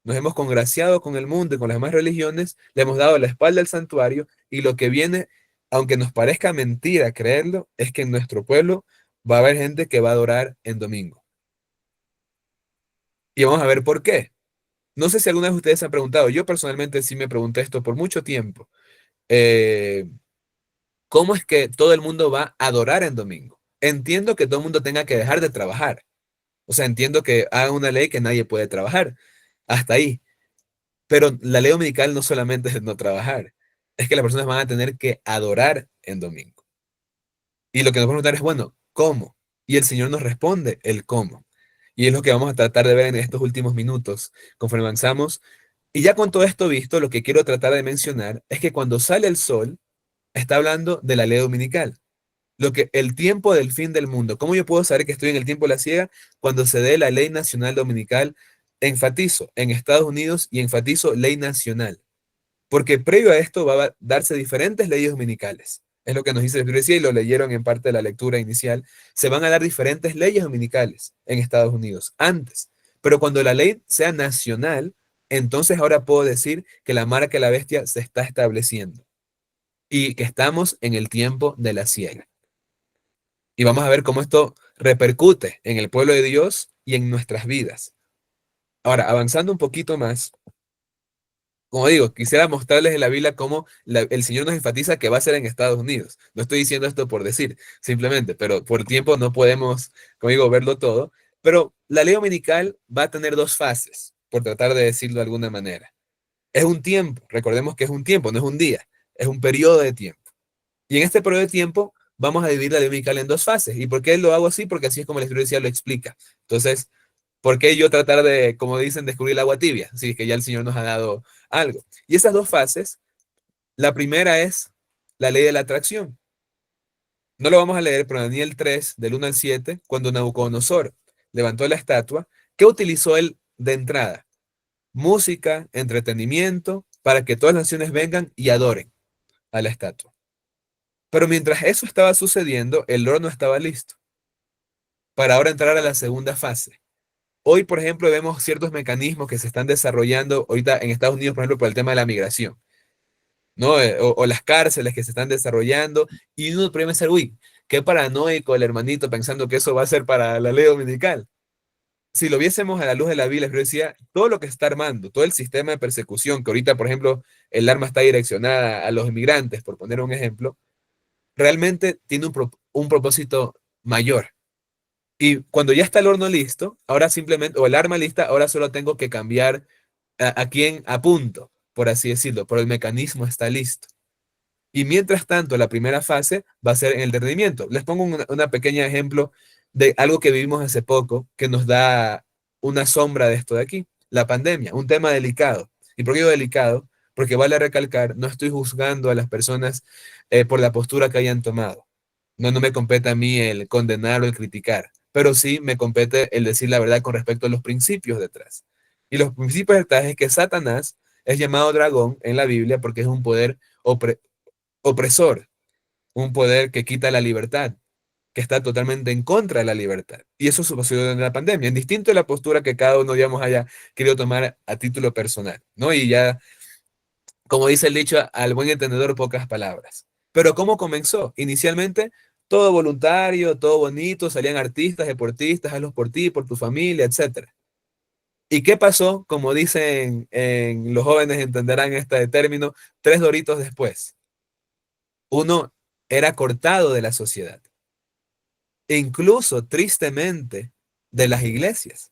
nos hemos congraciado con el mundo y con las demás religiones, le hemos dado la espalda al santuario y lo que viene, aunque nos parezca mentira creerlo, es que en nuestro pueblo va a haber gente que va a adorar en domingo. Y vamos a ver por qué. No sé si alguna vez ustedes se han preguntado, yo personalmente sí me pregunté esto por mucho tiempo. eh, ¿Cómo es que todo el mundo va a adorar en domingo? Entiendo que todo el mundo tenga que dejar de trabajar. O sea, entiendo que haga una ley que nadie puede trabajar. Hasta ahí. Pero la ley dominical no solamente es no trabajar, es que las personas van a tener que adorar en domingo. Y lo que nos vamos a preguntar es, bueno, ¿cómo? Y el Señor nos responde el cómo. Y es lo que vamos a tratar de ver en estos últimos minutos, conforme avanzamos. Y ya con todo esto visto, lo que quiero tratar de mencionar es que cuando sale el sol, está hablando de la ley dominical. Lo que el tiempo del fin del mundo. ¿Cómo yo puedo saber que estoy en el tiempo de la ciega? Cuando se dé la ley nacional dominical, enfatizo en Estados Unidos y enfatizo ley nacional. Porque previo a esto va a darse diferentes leyes dominicales. Es lo que nos dice la Escritura y lo leyeron en parte de la lectura inicial. Se van a dar diferentes leyes dominicales en Estados Unidos antes. Pero cuando la ley sea nacional, entonces ahora puedo decir que la marca de la bestia se está estableciendo y que estamos en el tiempo de la ciega. Y vamos a ver cómo esto repercute en el pueblo de Dios y en nuestras vidas. Ahora, avanzando un poquito más, como digo, quisiera mostrarles en la Biblia cómo el Señor nos enfatiza que va a ser en Estados Unidos. No estoy diciendo esto por decir, simplemente, pero por tiempo no podemos, como digo, verlo todo. Pero la ley dominical va a tener dos fases, por tratar de decirlo de alguna manera. Es un tiempo, recordemos que es un tiempo, no es un día, es un periodo de tiempo. Y en este periodo de tiempo vamos a dividir la ley dominical en dos fases. ¿Y por qué lo hago así? Porque así es como la Escritura lo explica. Entonces, ¿por qué yo tratar de, como dicen, descubrir el agua tibia? Si es que ya el Señor nos ha dado algo. Y esas dos fases, la primera es la ley de la atracción. No lo vamos a leer, pero Daniel 3, del 1 al 7, cuando Nabucodonosor levantó la estatua, ¿qué utilizó él de entrada? Música, entretenimiento, para que todas las naciones vengan y adoren a la estatua. Pero mientras eso estaba sucediendo, el horno estaba listo para ahora entrar a la segunda fase. Hoy, por ejemplo, vemos ciertos mecanismos que se están desarrollando ahorita en Estados Unidos, por ejemplo, por el tema de la migración, ¿no? O las cárceles que se están desarrollando, y uno puede pensar, uy, qué paranoico el hermanito pensando que eso va a ser para la ley dominical. Si lo viésemos a la luz de la Biblia, yo decía, todo lo que se está armando, todo el sistema de persecución, que ahorita, por ejemplo, el arma está direccionada a los inmigrantes, por poner un ejemplo, realmente tiene un propósito mayor. Y cuando ya está el horno listo, ahora simplemente, o el arma lista, ahora solo tengo que cambiar a quién apunto, por así decirlo, pero el mecanismo está listo. Y mientras tanto, la primera fase va a ser en el rendimiento. Les pongo una pequeña ejemplo de algo que vivimos hace poco que nos da una sombra de esto de aquí, la pandemia, un tema delicado. ¿Y por qué digo delicado? Porque vale recalcar, no estoy juzgando a las personas por la postura que hayan tomado. No, no me compete a mí el condenar o el criticar, pero sí me compete el decir la verdad con respecto a los principios detrás. Y los principios detrás es que Satanás es llamado dragón en la Biblia porque es un poder opresor, un poder que quita la libertad, que está totalmente en contra de la libertad. Y eso sucedió en la pandemia, en distinto de la postura que cada uno, digamos, haya querido tomar a título personal, ¿no? Y ya Como dice el dicho, al buen entendedor pocas palabras. Pero ¿cómo comenzó? Inicialmente, todo voluntario, todo bonito, salían artistas, deportistas, hazlos por ti, por tu familia, etcétera. ¿Y qué pasó? Como dicen en los jóvenes entenderán este término, 3 doritos después. Uno era cortado de la sociedad, e incluso tristemente de las iglesias.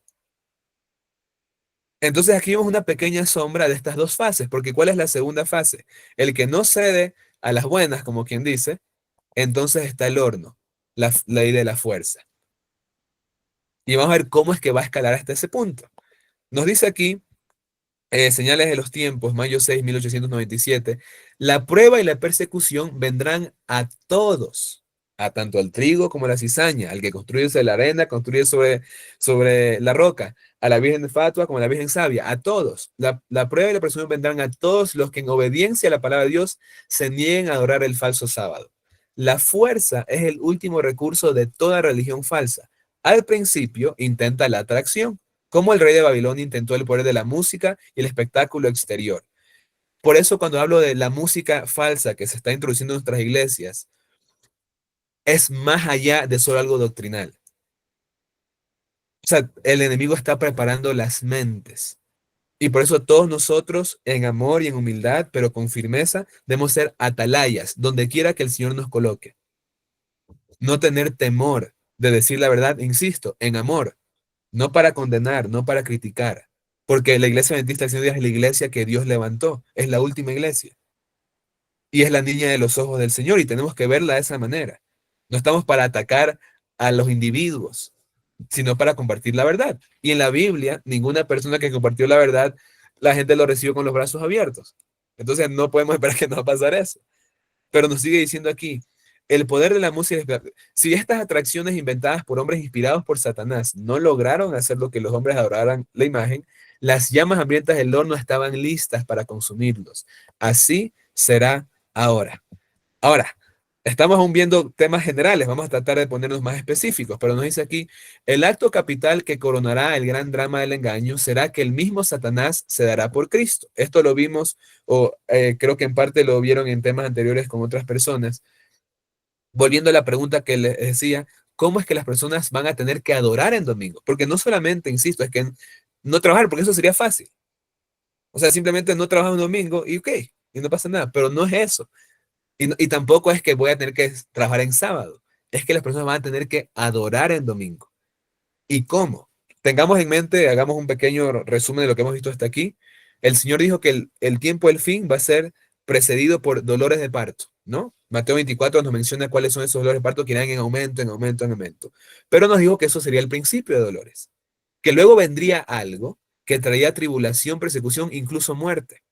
Entonces aquí vemos una pequeña sombra de estas dos fases, porque ¿cuál es la segunda fase? El que no cede a las buenas, como quien dice, entonces está el horno, la ley de la fuerza. Y vamos a ver cómo es que va a escalar hasta ese punto. Nos dice aquí Señales de los tiempos, mayo 6, 1897. La prueba y la persecución vendrán a todos, a tanto al trigo como a la cizaña, al que construye sobre la arena, construye sobre la roca, a la Virgen de Fatua como a la Virgen Sabia, a todos. La prueba y la persecución vendrán a todos los que en obediencia a la palabra de Dios se nieguen a adorar el falso sábado. La fuerza es el último recurso de toda religión falsa. Al principio intenta la atracción como el rey de Babilonia intentó el poder de la música y el espectáculo exterior. Por eso cuando hablo de la música falsa que se está introduciendo en nuestras iglesias, es más allá de solo algo doctrinal. O sea, el enemigo está preparando las mentes. Y por eso todos nosotros, en amor y en humildad, pero con firmeza, debemos ser atalayas, donde quiera que el Señor nos coloque. No tener temor de decir la verdad, insisto, en amor. No para condenar, no para criticar, porque la iglesia adventista del Señor es la iglesia que Dios levantó, es la última iglesia y es la niña de los ojos del Señor y tenemos que verla de esa manera. No estamos para atacar a los individuos, sino para compartir la verdad. Y en la Biblia, ninguna persona que compartió la verdad, la gente lo recibió con los brazos abiertos. Entonces no podemos esperar que no va a pasar eso. Pero nos sigue diciendo aquí, el poder de la música, si estas atracciones inventadas por hombres inspirados por Satanás no lograron hacer lo que los hombres adoraran la imagen, las llamas hambrientas del horno estaban listas para consumirlos. Así será ahora. Ahora, estamos aún viendo temas generales, vamos a tratar de ponernos más específicos, pero nos dice aquí, el acto capital que coronará el gran drama del engaño será que el mismo Satanás se dará por Cristo. Esto lo vimos, o creo que en parte lo vieron en temas anteriores con otras personas. Volviendo a la pregunta que les decía, ¿cómo es que las personas van a tener que adorar en domingo? Porque no solamente, insisto, es que no trabajar, porque eso sería fácil. O sea, simplemente no trabajar un domingo y ok, y no pasa nada, pero no es eso. Y tampoco es que voy a tener que trabajar en sábado, es que las personas van a tener que adorar en domingo. ¿Y cómo? Tengamos en mente, hagamos un pequeño resumen de lo que hemos visto hasta aquí. El Señor dijo que el tiempo del fin va a ser precedido por dolores de parto, ¿no? Mateo 24 nos menciona cuáles son esos dolores de parto que irán en aumento, en aumento, en aumento. Pero nos dijo que eso sería el principio de dolores, que luego vendría algo que traía tribulación, persecución, incluso muerte.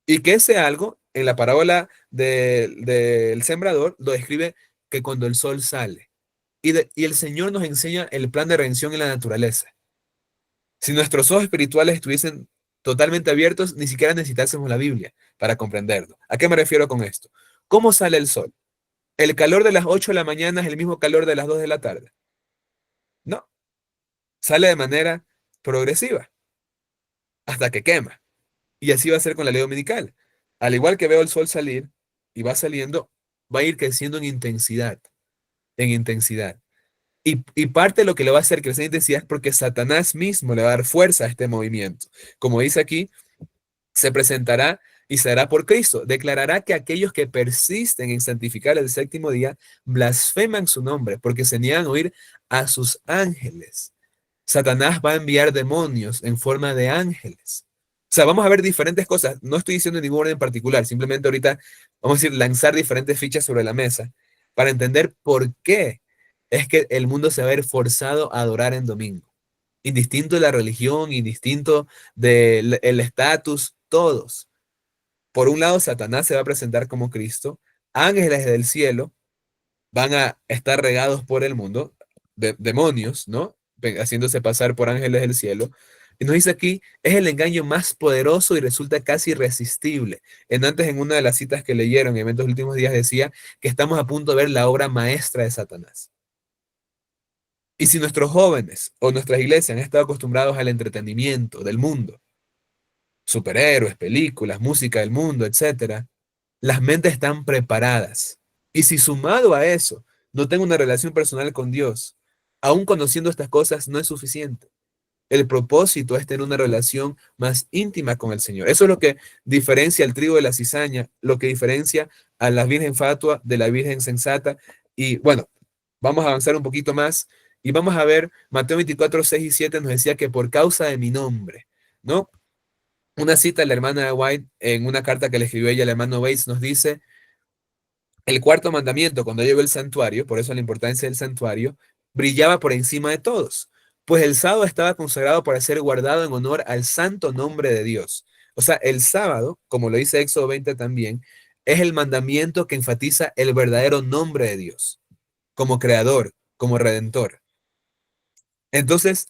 Y que ese algo, en la parábola del sembrador, lo describe que cuando el sol sale. Y el Señor nos enseña el plan de redención en la naturaleza. Si nuestros ojos espirituales estuviesen totalmente abiertos, ni siquiera necesitásemos la Biblia para comprenderlo. ¿A qué me refiero con esto? ¿Cómo sale el sol? ¿El calor de las 8 de la mañana es el mismo calor de las 2 de la tarde? No, sale de manera progresiva hasta que quema. Y así va a ser con la ley dominical. Al igual que veo el sol salir y va saliendo, va a ir creciendo en intensidad, en intensidad. Y parte de lo que le va a hacer crecer en intensidad es porque Satanás mismo le va a dar fuerza a este movimiento. Como dice aquí, se presentará y se dará por Cristo. Declarará que aquellos que persisten en santificar el séptimo día blasfeman su nombre porque se niegan a oír a sus ángeles. Satanás va a enviar demonios en forma de ángeles. O sea, vamos a ver diferentes cosas. No estoy diciendo en ningún orden particular, simplemente ahorita vamos a decir lanzar diferentes fichas sobre la mesa para entender por qué es que el mundo se va a ver forzado a adorar en domingo. Indistinto de la religión, indistinto del estatus, todos. Por un lado, Satanás se va a presentar como Cristo, ángeles del cielo van a estar regados por el mundo, demonios, ¿no? Haciéndose pasar por ángeles del cielo. Y nos dice aquí, es el engaño más poderoso y resulta casi irresistible. En una de las citas que leyeron en Eventos Últimos Días decía que estamos a punto de ver la obra maestra de Satanás. Y si nuestros jóvenes o nuestras iglesias han estado acostumbrados al entretenimiento del mundo, superhéroes, películas, música del mundo, etcétera, las mentes están preparadas. Y si sumado a eso, no tengo una relación personal con Dios, aún conociendo estas cosas, no es suficiente. El propósito es tener una relación más íntima con el Señor. Eso es lo que diferencia al trigo de la cizaña, lo que diferencia a la virgen fatua de la virgen sensata. Y bueno, vamos a avanzar un poquito más y vamos a ver Mateo 24, 6 y 7 nos decía que por causa de mi nombre, ¿no? Una cita de la hermana White en una carta que le escribió ella al hermano Bates nos dice, el cuarto mandamiento, cuando llegó el santuario, por eso la importancia del santuario, brillaba por encima de todos, pues el sábado estaba consagrado para ser guardado en honor al santo nombre de Dios. O sea, el sábado, como lo dice Éxodo 20 también, es el mandamiento que enfatiza el verdadero nombre de Dios, como creador, como redentor. Entonces,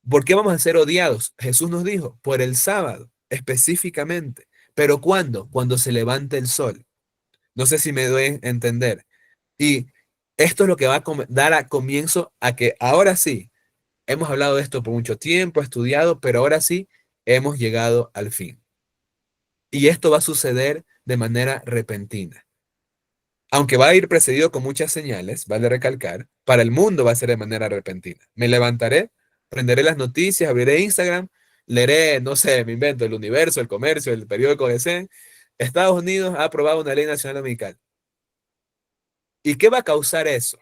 ¿por qué vamos a ser odiados? Jesús nos dijo, por el sábado, específicamente. ¿Pero cuándo? Cuando se levante el sol. No sé si me doy a entender. Y esto es lo que va a dar a comienzo a que ahora sí, hemos hablado de esto por mucho tiempo, estudiado, pero ahora sí hemos llegado al fin. Y esto va a suceder de manera repentina. Aunque va a ir precedido con muchas señales, vale recalcar, para el mundo va a ser de manera repentina. Me levantaré, prenderé las noticias, abriré Instagram, leeré, no sé, me invento, el Universo, el Comercio, el periódico DC. Estados Unidos ha aprobado una ley nacional dominical. ¿Y qué va a causar eso?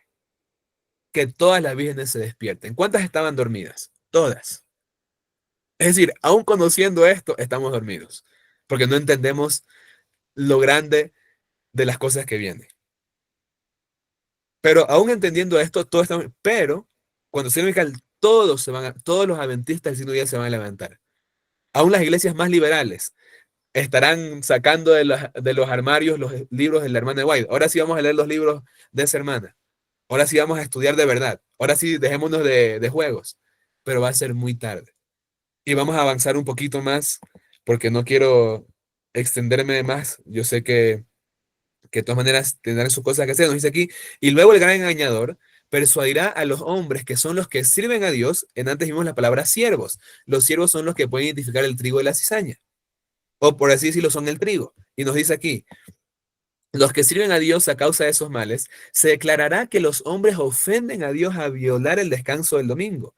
Que todas las vírgenes se despierten. ¿Cuántas estaban dormidas? Todas. Es decir, aún conociendo esto, estamos dormidos, porque no entendemos lo grande de las cosas que vienen. Pero aún entendiendo esto, todos estamos, pero cuando se levanta, todos los adventistas del signo día se van a levantar. Aún las iglesias más liberales estarán sacando de los armarios los libros de la hermana White. Ahora sí vamos a leer los libros de esa hermana. Ahora sí vamos a estudiar de verdad. Ahora sí dejémonos de juegos. Pero va a ser muy tarde. Y vamos a avanzar un poquito más porque no quiero extenderme más. Yo sé que de todas maneras tendrán sus cosas que hacer. Nos dice aquí, y luego el gran engañador persuadirá a los hombres que son los que sirven a Dios. En antes vimos la palabra siervos. Los siervos son los que pueden identificar el trigo de la cizaña. O por así decirlo, son el trigo. Y nos dice aquí, los que sirven a Dios a causa de esos males, se declarará que los hombres ofenden a Dios a violar el descanso del domingo,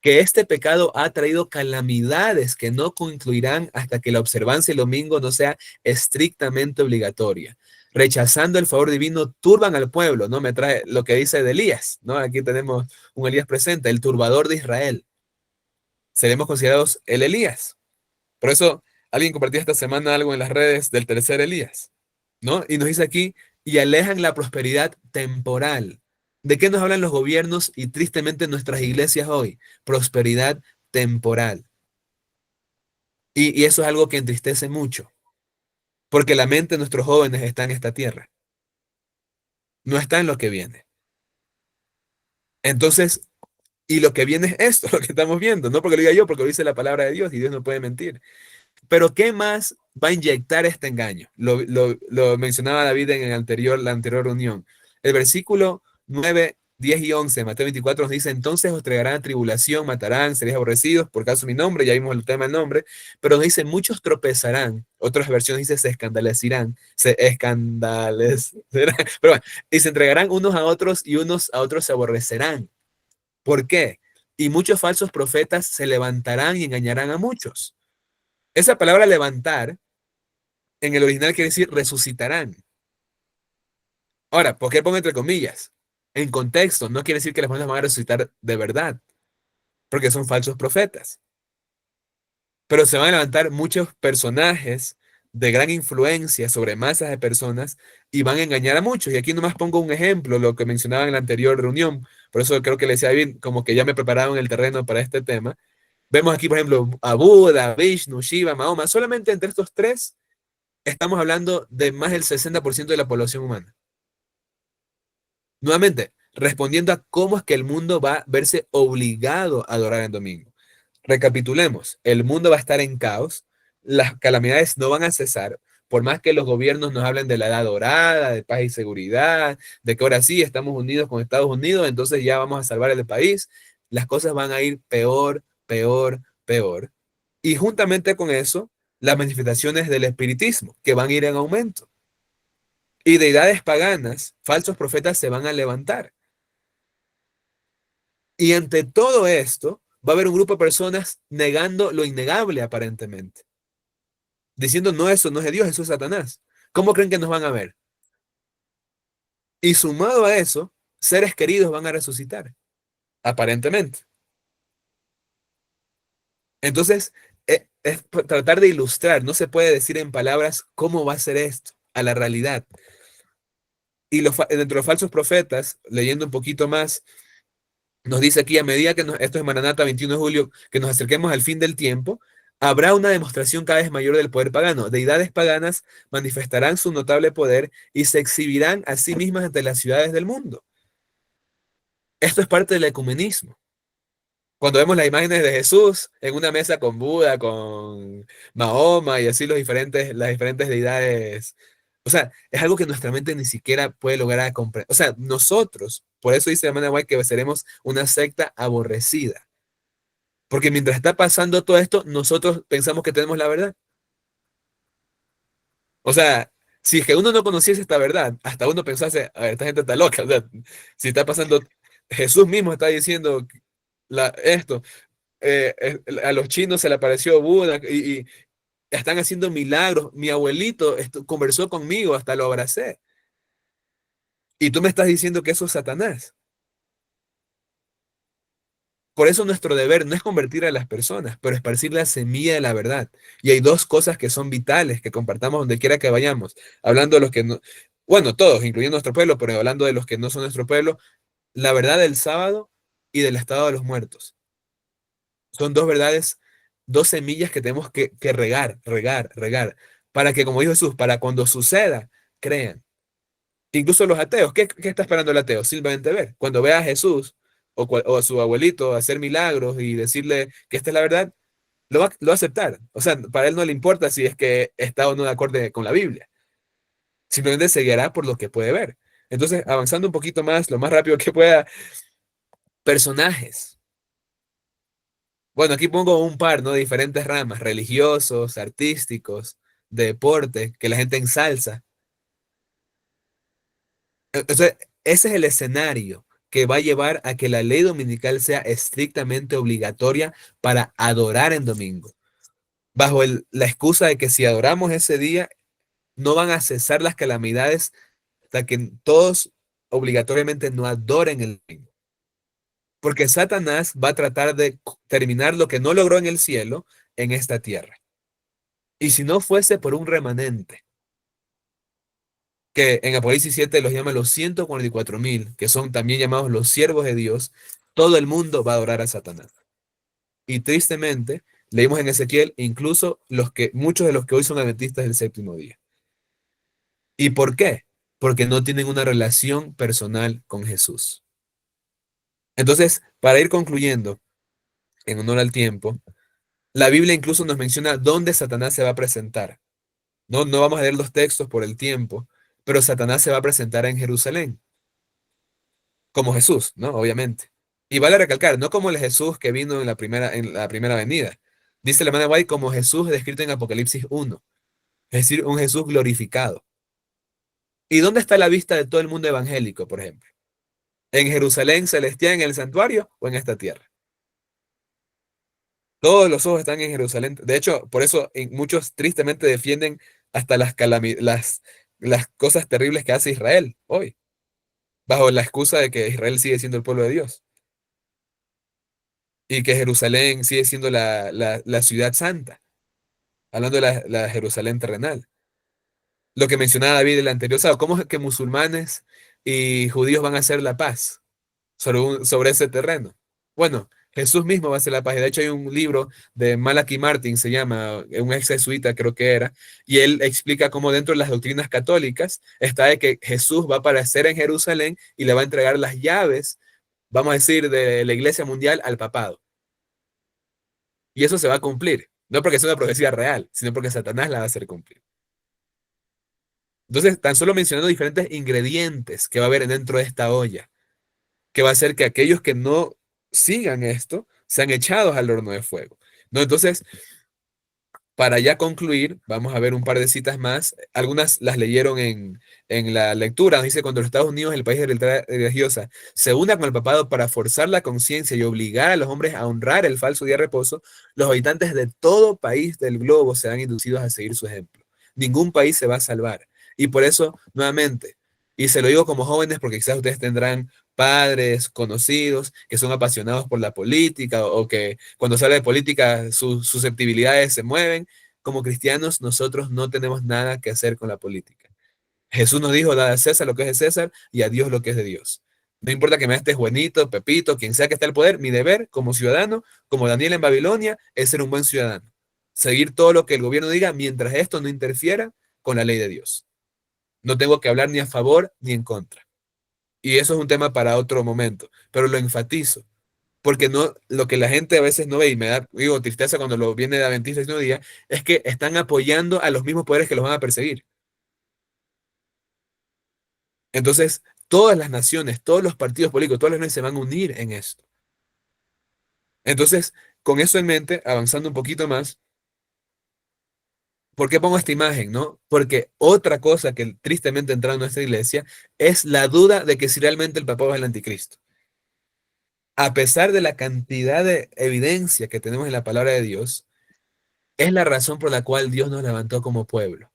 que este pecado ha traído calamidades que no concluirán hasta que la observancia del domingo no sea estrictamente obligatoria. Rechazando el favor divino, turban al pueblo, ¿no? Me trae lo que dice de Elías, ¿no? Aquí tenemos un Elías presente, el turbador de Israel. Seremos considerados el Elías. Por eso, alguien compartió esta semana algo en las redes del tercer Elías, ¿no? Y nos dice aquí, y alejan la prosperidad temporal. ¿De qué nos hablan los gobiernos y tristemente nuestras iglesias hoy? Prosperidad temporal. Y eso es algo que entristece mucho, porque la mente de nuestros jóvenes está en esta tierra, no está en lo que viene. Entonces, y lo que viene es esto, lo que estamos viendo, no porque lo diga yo, porque lo dice la palabra de Dios y Dios no puede mentir. Pero ¿qué más va a inyectar este engaño? Lo mencionaba David en la anterior reunión. El versículo 9, 10 y 11 de Mateo 24 nos dice, entonces os traerán tribulación, matarán, seréis aborrecidos por causa de mi nombre, ya vimos el tema del nombre, pero nos dice, muchos tropezarán, otras versiones dice, se escandalecerán, pero bueno, y se entregarán unos a otros y unos a otros se aborrecerán. ¿Por qué? Y muchos falsos profetas se levantarán y engañarán a muchos. Esa palabra levantar en el original quiere decir resucitarán. Ahora, ¿por qué pongo entre comillas? En contexto, no quiere decir que las personas van a resucitar de verdad, porque son falsos profetas. Pero se van a levantar muchos personajes de gran influencia sobre masas de personas y van a engañar a muchos. Y aquí nomás pongo un ejemplo, lo que mencionaba en la anterior reunión. Por eso creo que le decía bien, como que ya me prepararon el terreno para este tema. Vemos aquí, por ejemplo, a Buda, Vishnu, Shiva, Mahoma. Solamente entre estos tres estamos hablando de más del 60% de la población humana. Nuevamente, respondiendo a cómo es que el mundo va a verse obligado a adorar el domingo. Recapitulemos, el mundo va a estar en caos, las calamidades no van a cesar, por más que los gobiernos nos hablen de la edad dorada, de paz y seguridad, de que ahora sí estamos unidos con Estados Unidos, entonces ya vamos a salvar el país, las cosas van a ir peor, peor, peor. Y juntamente con eso, las manifestaciones del espiritismo, que van a ir en aumento. Y deidades paganas, falsos profetas se van a levantar. Y ante todo esto, va a haber un grupo de personas negando lo innegable aparentemente. Diciendo, no, eso no es de Dios, eso es Satanás. ¿Cómo creen que nos van a ver? Y sumado a eso, seres queridos van a resucitar, aparentemente. Entonces, es tratar de ilustrar, no se puede decir en palabras cómo va a ser esto a la realidad. Y dentro de los falsos profetas, leyendo un poquito más, nos dice aquí, a medida que esto es Maranata, 21 de julio, que nos acerquemos al fin del tiempo, habrá una demostración cada vez mayor del poder pagano. Deidades paganas manifestarán su notable poder y se exhibirán a sí mismas ante las ciudades del mundo. Esto es parte del ecumenismo. Cuando vemos las imágenes de Jesús en una mesa con Buda, con Mahoma y así las diferentes deidades, o sea, es algo que nuestra mente ni siquiera puede lograr comprender. O sea, nosotros, por eso dice la hermana White que seremos una secta aborrecida. Porque mientras está pasando todo esto, nosotros pensamos que tenemos la verdad. O sea, si es que uno no conociese esta verdad, hasta uno pensase, a ver, esta gente está loca. O sea, si está pasando, Jesús mismo está diciendo esto. A los chinos se le apareció Buda y están haciendo milagros. Mi abuelito conversó conmigo, hasta lo abracé. Y tú me estás diciendo que eso es Satanás. Por eso nuestro deber no es convertir a las personas, pero esparcir la semilla de la verdad. Y hay dos cosas que son vitales, que compartamos donde quiera que vayamos. Hablando de los que no, bueno, todos, incluyendo nuestro pueblo, pero hablando de los que no son nuestro pueblo, la verdad del sábado y del estado de los muertos. Son dos verdades, dos semillas que tenemos que regar, regar, regar, para que, como dijo Jesús, para cuando suceda, crean. Incluso los ateos, ¿qué está esperando el ateo? Simplemente ver. Cuando vea a Jesús o a su abuelito hacer milagros y decirle que esta es la verdad, lo va a aceptar. O sea, para él no le importa si es que está o no de acuerdo con la Biblia. Simplemente se guiará por lo que puede ver. Entonces, avanzando un poquito más, lo más rápido que pueda, personajes. Bueno, aquí pongo un par, ¿no? De diferentes ramas, religiosos, artísticos, de deporte, que la gente ensalza. Entonces, ese es el escenario que va a llevar a que la ley dominical sea estrictamente obligatoria para adorar en domingo, bajo la excusa de que si adoramos ese día, no van a cesar las calamidades hasta que todos obligatoriamente no adoren el domingo. Porque Satanás va a tratar de terminar lo que no logró en el cielo en esta tierra. Y si no fuese por un remanente, que en Apocalipsis 7 los llama los 144,000, que son también llamados los siervos de Dios, todo el mundo va a adorar a Satanás. Y tristemente, leímos en Ezequiel, incluso muchos de los que hoy son adventistas del séptimo día. ¿Y por qué? Porque no tienen una relación personal con Jesús. Entonces, para ir concluyendo, en honor al tiempo, la Biblia incluso nos menciona dónde Satanás se va a presentar. No vamos a leer los textos por el tiempo, pero Satanás se va a presentar en Jerusalén, como Jesús, ¿no? Obviamente. Y vale recalcar, no como el Jesús que vino en la primera venida. Dice la hermana White como Jesús descrito en Apocalipsis 1, es decir, un Jesús glorificado. ¿Y dónde está la vista de todo el mundo evangélico, por ejemplo? ¿En Jerusalén celestial, en el santuario o en esta tierra? Todos los ojos están en Jerusalén. De hecho, por eso muchos tristemente defienden hasta las cosas terribles que hace Israel hoy, bajo la excusa de que Israel sigue siendo el pueblo de Dios y que Jerusalén sigue siendo la ciudad santa, hablando de la Jerusalén terrenal. Lo que mencionaba David en el anterior sábado, ¿cómo es que musulmanes y judíos van a hacer la paz sobre ese terreno? Bueno, Jesús mismo va a hacer la paz. Y de hecho hay un libro de Malachi Martin, se llama, un ex jesuita creo que era, y él explica cómo dentro de las doctrinas católicas está de que Jesús va a aparecer en Jerusalén y le va a entregar las llaves, vamos a decir, de la iglesia mundial al papado. Y eso se va a cumplir, no porque sea una profecía real, sino porque Satanás la va a hacer cumplir. Entonces, tan solo mencionando diferentes ingredientes que va a haber dentro de esta olla, que va a hacer que aquellos que no sigan esto sean echados al horno de fuego. ¿No? Entonces, Para ya concluir, vamos a ver un par de citas más. Algunas las leyeron en la lectura. Nos dice, cuando los Estados Unidos, el país de libertad religiosa, se una con el papado para forzar la conciencia y obligar a los hombres a honrar el falso día de reposo, los habitantes de todo país del globo serán inducidos a seguir su ejemplo. Ningún país se va a salvar. Y por eso, nuevamente, y se lo digo como jóvenes porque quizás ustedes tendrán padres, conocidos, que son apasionados por la política o que cuando se habla de política sus susceptibilidades se mueven. Como cristianos, nosotros no tenemos nada que hacer con la política. Jesús nos dijo, dad a César lo que es de César y a Dios lo que es de Dios. No importa que me estés Juanito, Pepito, quien sea que esté al poder, mi deber como ciudadano, como Daniel en Babilonia, es ser un buen ciudadano. Seguir todo lo que el gobierno diga mientras esto no interfiera con la ley de Dios. No tengo que hablar ni a favor ni en contra. Y eso es un tema para otro momento, pero lo enfatizo, porque no, lo que la gente a veces no ve y me da, digo, tristeza cuando lo viene de Adventista el Séptimo Día, es que están apoyando a los mismos poderes que los van a perseguir. Entonces, todas las naciones, todos los partidos políticos, todas las naciones se van a unir en esto. Entonces, con eso en mente, avanzando un poquito más, ¿por qué pongo esta imagen, no? Porque otra cosa que tristemente ha entrado en nuestra iglesia es la duda de que si realmente el papado es el anticristo. A pesar de la cantidad de evidencia que tenemos en la palabra de Dios, es la razón por la cual Dios nos levantó como pueblo.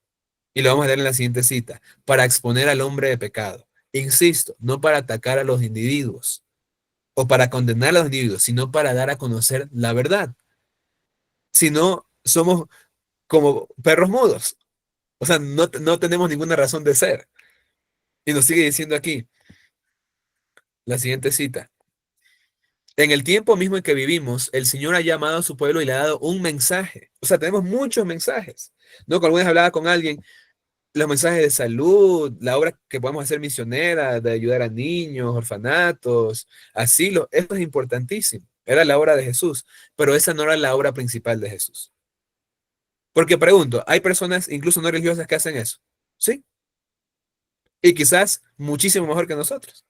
Y lo vamos a leer en la siguiente cita, para exponer al hombre de pecado. Insisto, no para atacar a los individuos o para condenar a los individuos, sino para dar a conocer la verdad. Si no, somos como perros mudos. O sea, no tenemos ninguna razón de ser. Y nos sigue diciendo aquí, la siguiente cita. En el tiempo mismo en que vivimos, el Señor ha llamado a su pueblo y le ha dado un mensaje. O sea, tenemos muchos mensajes. ¿No? Cuando alguna vez hablaba con alguien, los mensajes de salud, la obra que podemos hacer misionera, de ayudar a niños, orfanatos, asilos, esto es importantísimo. Era la obra de Jesús, pero esa no era la obra principal de Jesús. Porque pregunto, ¿hay personas, incluso no religiosas, que hacen eso? Sí. Y quizás muchísimo mejor que nosotros.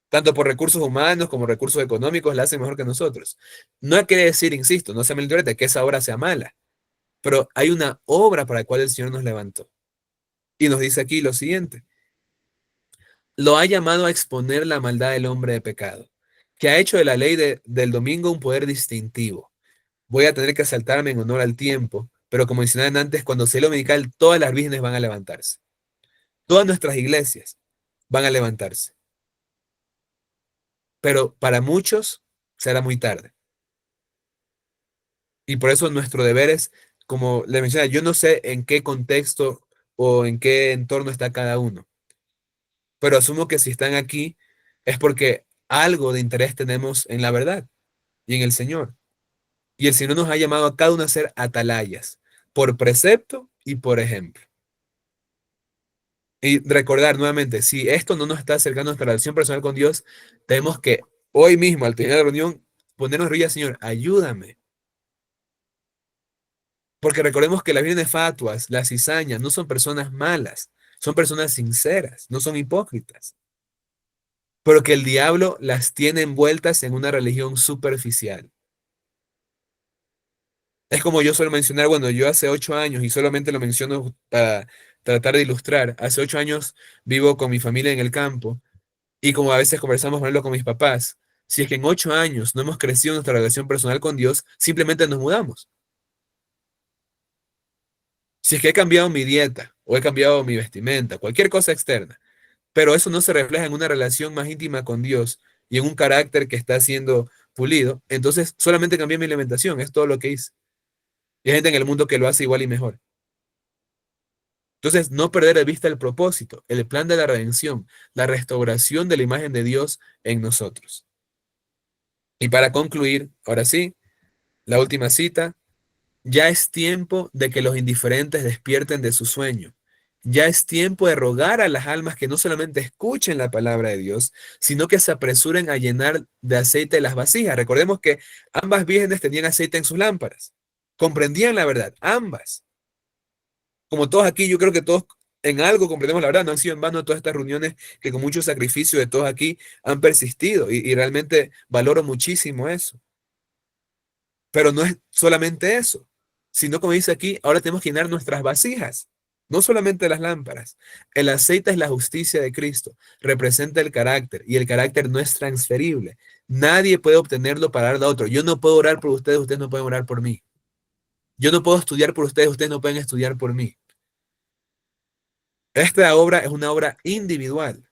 Tanto por recursos humanos como recursos económicos, la hacen mejor que nosotros. No quiere decir, insisto, no se me interprete que esa obra sea mala, pero hay una obra para la cual el Señor nos levantó. Y nos dice aquí lo siguiente. Lo ha llamado a exponer la maldad del hombre de pecado, que ha hecho de la ley del domingo un poder distintivo. Voy a tener que saltarme en honor al tiempo, pero como mencionaban antes, cuando sea lo dominical, todas las vírgenes van a levantarse. Todas nuestras iglesias van a levantarse. Pero para muchos será muy tarde. Y por eso nuestro deber es, como le mencioné, yo no sé en qué contexto o en qué entorno está cada uno, pero asumo que si están aquí es porque algo de interés tenemos en la verdad y en el Señor. Y el Señor nos ha llamado a cada uno a ser atalayas, por precepto y por ejemplo. Y recordar nuevamente, si esto no nos está acercando a nuestra relación personal con Dios, tenemos que hoy mismo, al terminar la reunión, ponernos rodillas, Señor, ayúdame. Porque recordemos que las vírgenes fatuas, las cizañas, no son personas malas, son personas sinceras, no son hipócritas. Pero que el diablo las tiene envueltas en una religión superficial. Es como yo suelo mencionar, bueno, yo hace 8 años, y solamente lo menciono para tratar de ilustrar, hace 8 años vivo con mi familia en el campo, y como a veces conversamos, por ejemplo, con mis papás, si es que en 8 años no hemos crecido en nuestra relación personal con Dios, simplemente nos mudamos. Si es que he cambiado mi dieta o he cambiado mi vestimenta, cualquier cosa externa, pero eso no se refleja en una relación más íntima con Dios y en un carácter que está siendo pulido, entonces solamente cambié mi alimentación, es todo lo que hice. Y hay gente en el mundo que lo hace igual y mejor. Entonces, no perder de vista el propósito, el plan de la redención, la restauración de la imagen de Dios en nosotros. Y para concluir, ahora sí, la última cita. Ya es tiempo de que los indiferentes despierten de su sueño. Ya es tiempo de rogar a las almas que no solamente escuchen la palabra de Dios, sino que se apresuren a llenar de aceite las vasijas. Recordemos que ambas vírgenes tenían aceite en sus lámparas. Comprendían la verdad, ambas. Como todos aquí, yo creo que todos en algo comprendemos la verdad. No han sido en vano todas estas reuniones que con mucho sacrificio de todos aquí han persistido y realmente valoro muchísimo eso. Pero no es solamente eso, sino como dice aquí, ahora tenemos que llenar nuestras vasijas, no solamente las lámparas. El aceite es la justicia de Cristo, representa el carácter y el carácter no es transferible. Nadie puede obtenerlo para darlo a otro. Yo no puedo orar por ustedes, ustedes no pueden orar por mí. Yo no puedo estudiar por ustedes, ustedes no pueden estudiar por mí. Esta obra es una obra individual.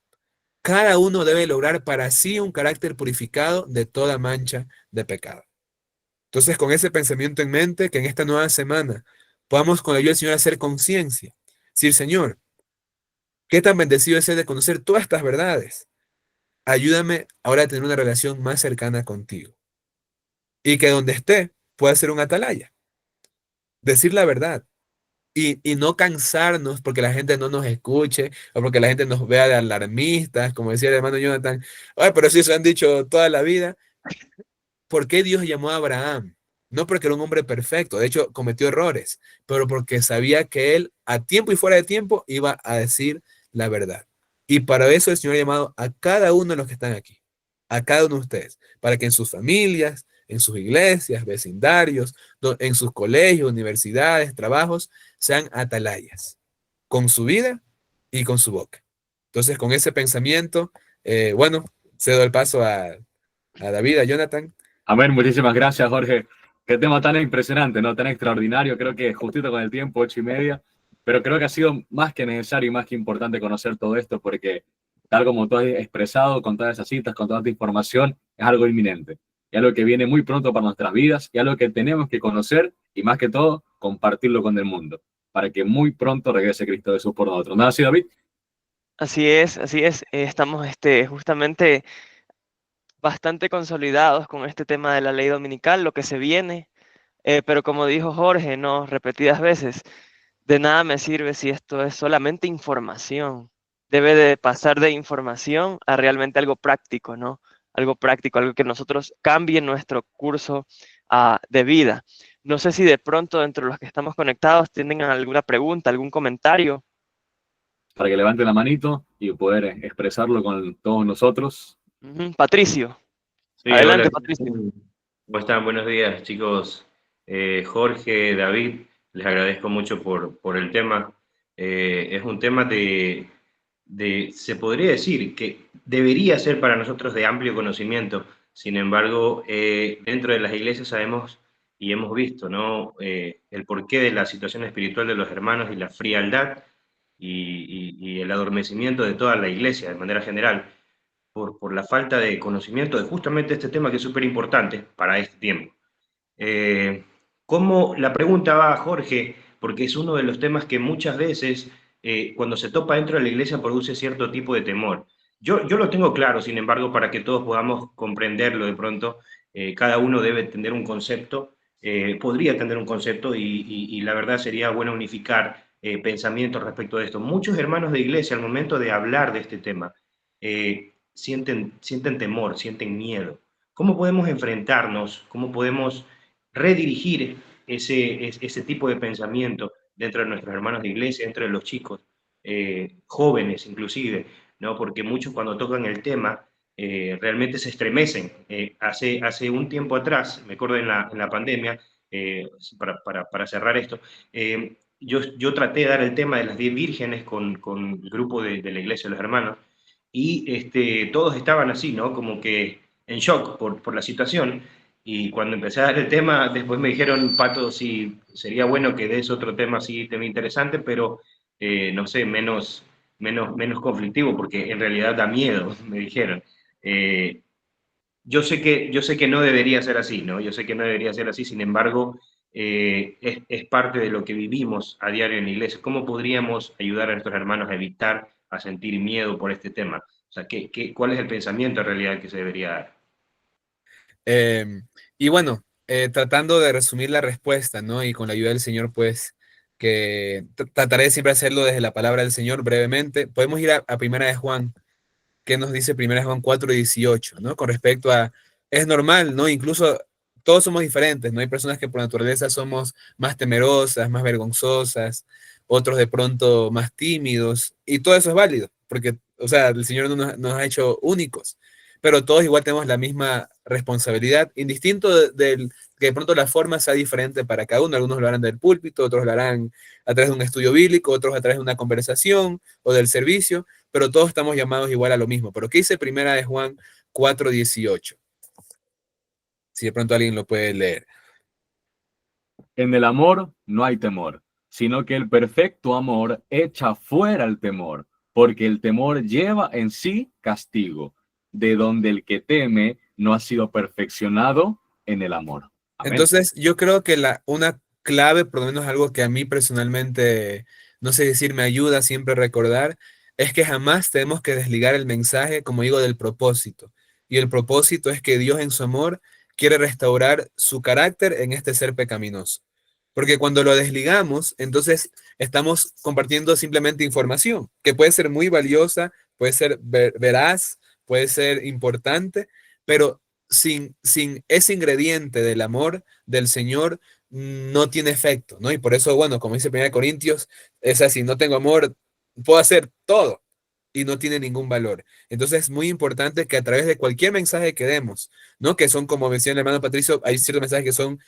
Cada uno debe lograr para sí un carácter purificado de toda mancha de pecado. Entonces, con ese pensamiento en mente, que en esta nueva semana podamos con la ayuda del Señor hacer conciencia. Decir, Señor, qué tan bendecido es ser de conocer todas estas verdades. Ayúdame ahora a tener una relación más cercana contigo. Y que donde esté pueda ser un atalaya. Decir la verdad. Y no cansarnos porque la gente no nos escuche o porque la gente nos vea de alarmistas, como decía el hermano Jonathan. Ay, pero sí, eso han dicho toda la vida. ¿Por qué Dios llamó a Abraham? No porque era un hombre perfecto, de hecho cometió errores, pero porque sabía que él a tiempo y fuera de tiempo iba a decir la verdad. Y para eso el Señor ha llamado a cada uno de los que están aquí, a cada uno de ustedes, para que en sus familias, en sus iglesias, vecindarios, en sus colegios, universidades, trabajos, sean atalayas, con su vida y con su boca. Entonces, con ese pensamiento, bueno, cedo el paso a David, a Jonathan. Amén, muchísimas gracias, Jorge. Qué tema tan impresionante, ¿no? Tan extraordinario. Creo que justito con el tiempo, 8:30. Pero creo que ha sido más que necesario y más que importante conocer todo esto porque, tal como tú has expresado, con todas esas citas, con toda esta información, es algo inminente. Es algo que viene muy pronto para nuestras vidas y algo que tenemos que conocer y, más que todo, compartirlo con el mundo para que muy pronto regrese Cristo Jesús por nosotros. ¿No es así, David? Así es, así es. Estamos justamente bastante consolidados con este tema de la ley dominical, lo que se viene, pero como dijo Jorge, ¿no? Repetidas veces, de nada me sirve si esto es solamente información. Debe de pasar de información a realmente algo práctico, ¿no? Algo práctico, algo que nosotros cambie nuestro curso de vida. No sé si de pronto entre los que estamos conectados tienen alguna pregunta, algún comentario. Para que levanten la manito y poder expresarlo con todos nosotros. Patricio, Sí, adelante, hola. Patricio. ¿Cómo están? Buenos días, chicos. Jorge, David, les agradezco mucho por el tema. Es un tema se podría decir que debería ser para nosotros de amplio conocimiento. Sin embargo, dentro de las iglesias sabemos y hemos visto, ¿no? El porqué de la situación espiritual de los hermanos y la frialdad y el adormecimiento de toda la iglesia de manera general por la falta de conocimiento de justamente este tema que es súper importante para este tiempo. ¿Cómo la pregunta va a Jorge? Porque es uno de los temas que muchas veces, cuando se topa dentro de la iglesia, produce cierto tipo de temor. Yo lo tengo claro, sin embargo, para que todos podamos comprenderlo de pronto, cada uno debe tener un concepto, podría tener un concepto y la verdad sería bueno unificar pensamientos respecto de esto. Muchos hermanos de iglesia, al momento de hablar de este tema, sienten temor, sienten miedo. ¿Cómo podemos enfrentarnos? ¿Cómo podemos redirigir ese tipo de pensamiento dentro de nuestros hermanos de iglesia, dentro de los chicos, jóvenes inclusive, ¿no? Porque muchos cuando tocan el tema realmente se estremecen. Hace un tiempo atrás, me acuerdo en la pandemia, para cerrar esto, yo traté de dar el tema de las 10 vírgenes con el grupo de la iglesia de los hermanos, y todos estaban así, ¿no? Como que en shock por la situación. Y cuando empecé a dar el tema, después me dijeron, Pato, sí, sería bueno que des otro tema así, tema interesante, pero no sé, menos conflictivo, porque en realidad da miedo, me dijeron. Eh, yo sé que no debería ser así, ¿no? Yo sé que no debería ser así, sin embargo, es parte de lo que vivimos a diario en la iglesia. ¿Cómo podríamos ayudar a nuestros hermanos a evitar, a sentir miedo por este tema? O sea, ¿cuál es el pensamiento en realidad que se debería dar? Y bueno, tratando de resumir la respuesta, ¿no? Y con la ayuda del Señor, pues, que trataré de siempre hacerlo desde la palabra del Señor brevemente. Podemos ir a Primera de Juan, que nos dice Primera de Juan 4:18, ¿no? Con respecto a, es normal, ¿no? Incluso todos somos diferentes, ¿no? Hay personas que por naturaleza somos más temerosas, más vergonzosas, otros de pronto más tímidos, y todo eso es válido, porque, o sea, el Señor no nos ha hecho únicos. pero todos igual tenemos la misma responsabilidad, indistinto que de pronto la forma sea diferente para cada uno. Algunos lo harán del púlpito, otros lo harán a través de un estudio bíblico, otros a través de una conversación o del servicio, pero todos estamos llamados igual a lo mismo. Pero ¿qué dice primera de Juan 4:18? Si de pronto alguien lo puede leer. En el amor no hay temor, sino que el perfecto amor echa fuera el temor, porque el temor lleva en sí castigo, de donde el que teme no ha sido perfeccionado en el amor. Amén. Entonces, yo creo que una clave, por lo menos algo que a mí personalmente, no sé decir, me ayuda siempre a recordar, es que jamás tenemos que desligar el mensaje, como digo, del propósito. Y el propósito es que Dios en su amor quiere restaurar su carácter en este ser pecaminoso. Porque cuando lo desligamos, entonces estamos compartiendo simplemente información, que puede ser muy valiosa, puede ser veraz, puede ser importante, pero sin ese ingrediente del amor del Señor no tiene efecto, ¿no? Y por eso, bueno, como dice 1 Corintios, es así, no tengo amor, puedo hacer todo y no tiene ningún valor. Entonces es muy importante que a través de cualquier mensaje que demos, ¿no? Que son, como decía el hermano Patricio, hay ciertos mensajes que son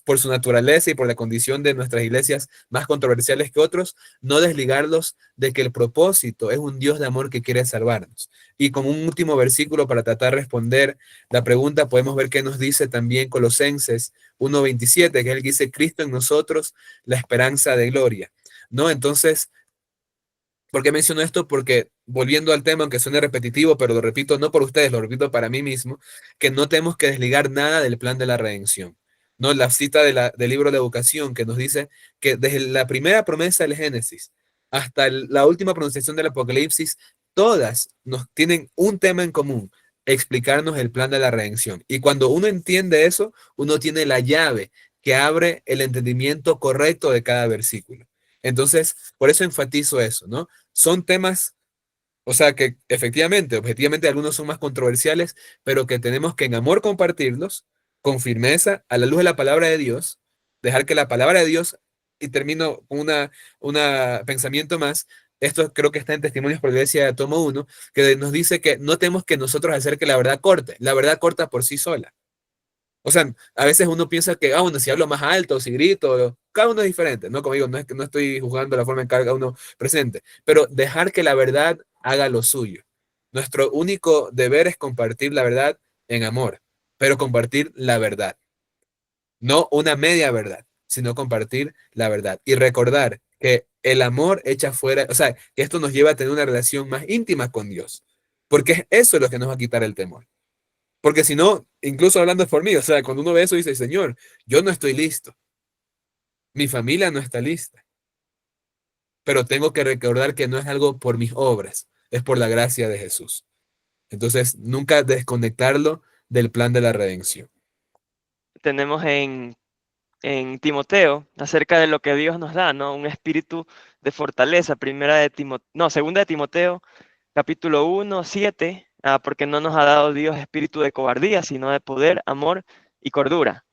por su naturaleza y por la condición de nuestras iglesias más controversiales que otros, no desligarlos de que el propósito es un Dios de amor que quiere salvarnos. Y como un último versículo para tratar de responder la pregunta, podemos ver que nos dice también Colosenses 1:27, que es el que dice, Cristo en nosotros, la esperanza de gloria, ¿no? Entonces, ¿por qué menciono esto? Porque volviendo al tema, aunque suene repetitivo, pero lo repito no por ustedes, lo repito para mí mismo, que no tenemos que desligar nada del plan de la redención. ¿No? La cita del libro de educación que nos dice que desde la primera promesa del Génesis hasta la última pronunciación del Apocalipsis, todas nos tienen un tema en común, explicarnos el plan de la redención. Y cuando uno entiende eso, uno tiene la llave que abre el entendimiento correcto de cada versículo. Entonces, por eso enfatizo eso, ¿no? Son temas, o sea, que efectivamente, objetivamente, algunos son más controversiales, pero que tenemos que en amor compartirlos con firmeza a la luz de la palabra de Dios, dejar que la palabra de Dios, y termino con una pensamiento más, esto creo que está en Testimonios por la Iglesia, tomo 1, que nos dice que no tenemos que nosotros hacer que la verdad corta por sí sola. O sea, a veces uno piensa que, bueno, si hablo más alto, si grito, cada uno es diferente, ¿no? Como digo, no es que no estoy juzgando la forma en que cada uno presente, pero dejar que la verdad haga lo suyo. Nuestro único deber es compartir la verdad en amor, pero compartir la verdad, no una media verdad, sino compartir la verdad y recordar que el amor echa fuera, o sea, que esto nos lleva a tener una relación más íntima con Dios, porque eso es lo que nos va a quitar el temor. Porque si no, incluso hablando por mí, o sea, cuando uno ve eso dice, Señor, yo no estoy listo, mi familia no está lista, pero tengo que recordar que no es algo por mis obras, es por la gracia de Jesús. Entonces, nunca desconectarlo del plan de la redención. Tenemos en Timoteo acerca de lo que Dios nos da, ¿no? Un espíritu de fortaleza. Segunda de Timoteo, capítulo 1:7, porque no nos ha dado Dios espíritu de cobardía, sino de poder, amor y cordura.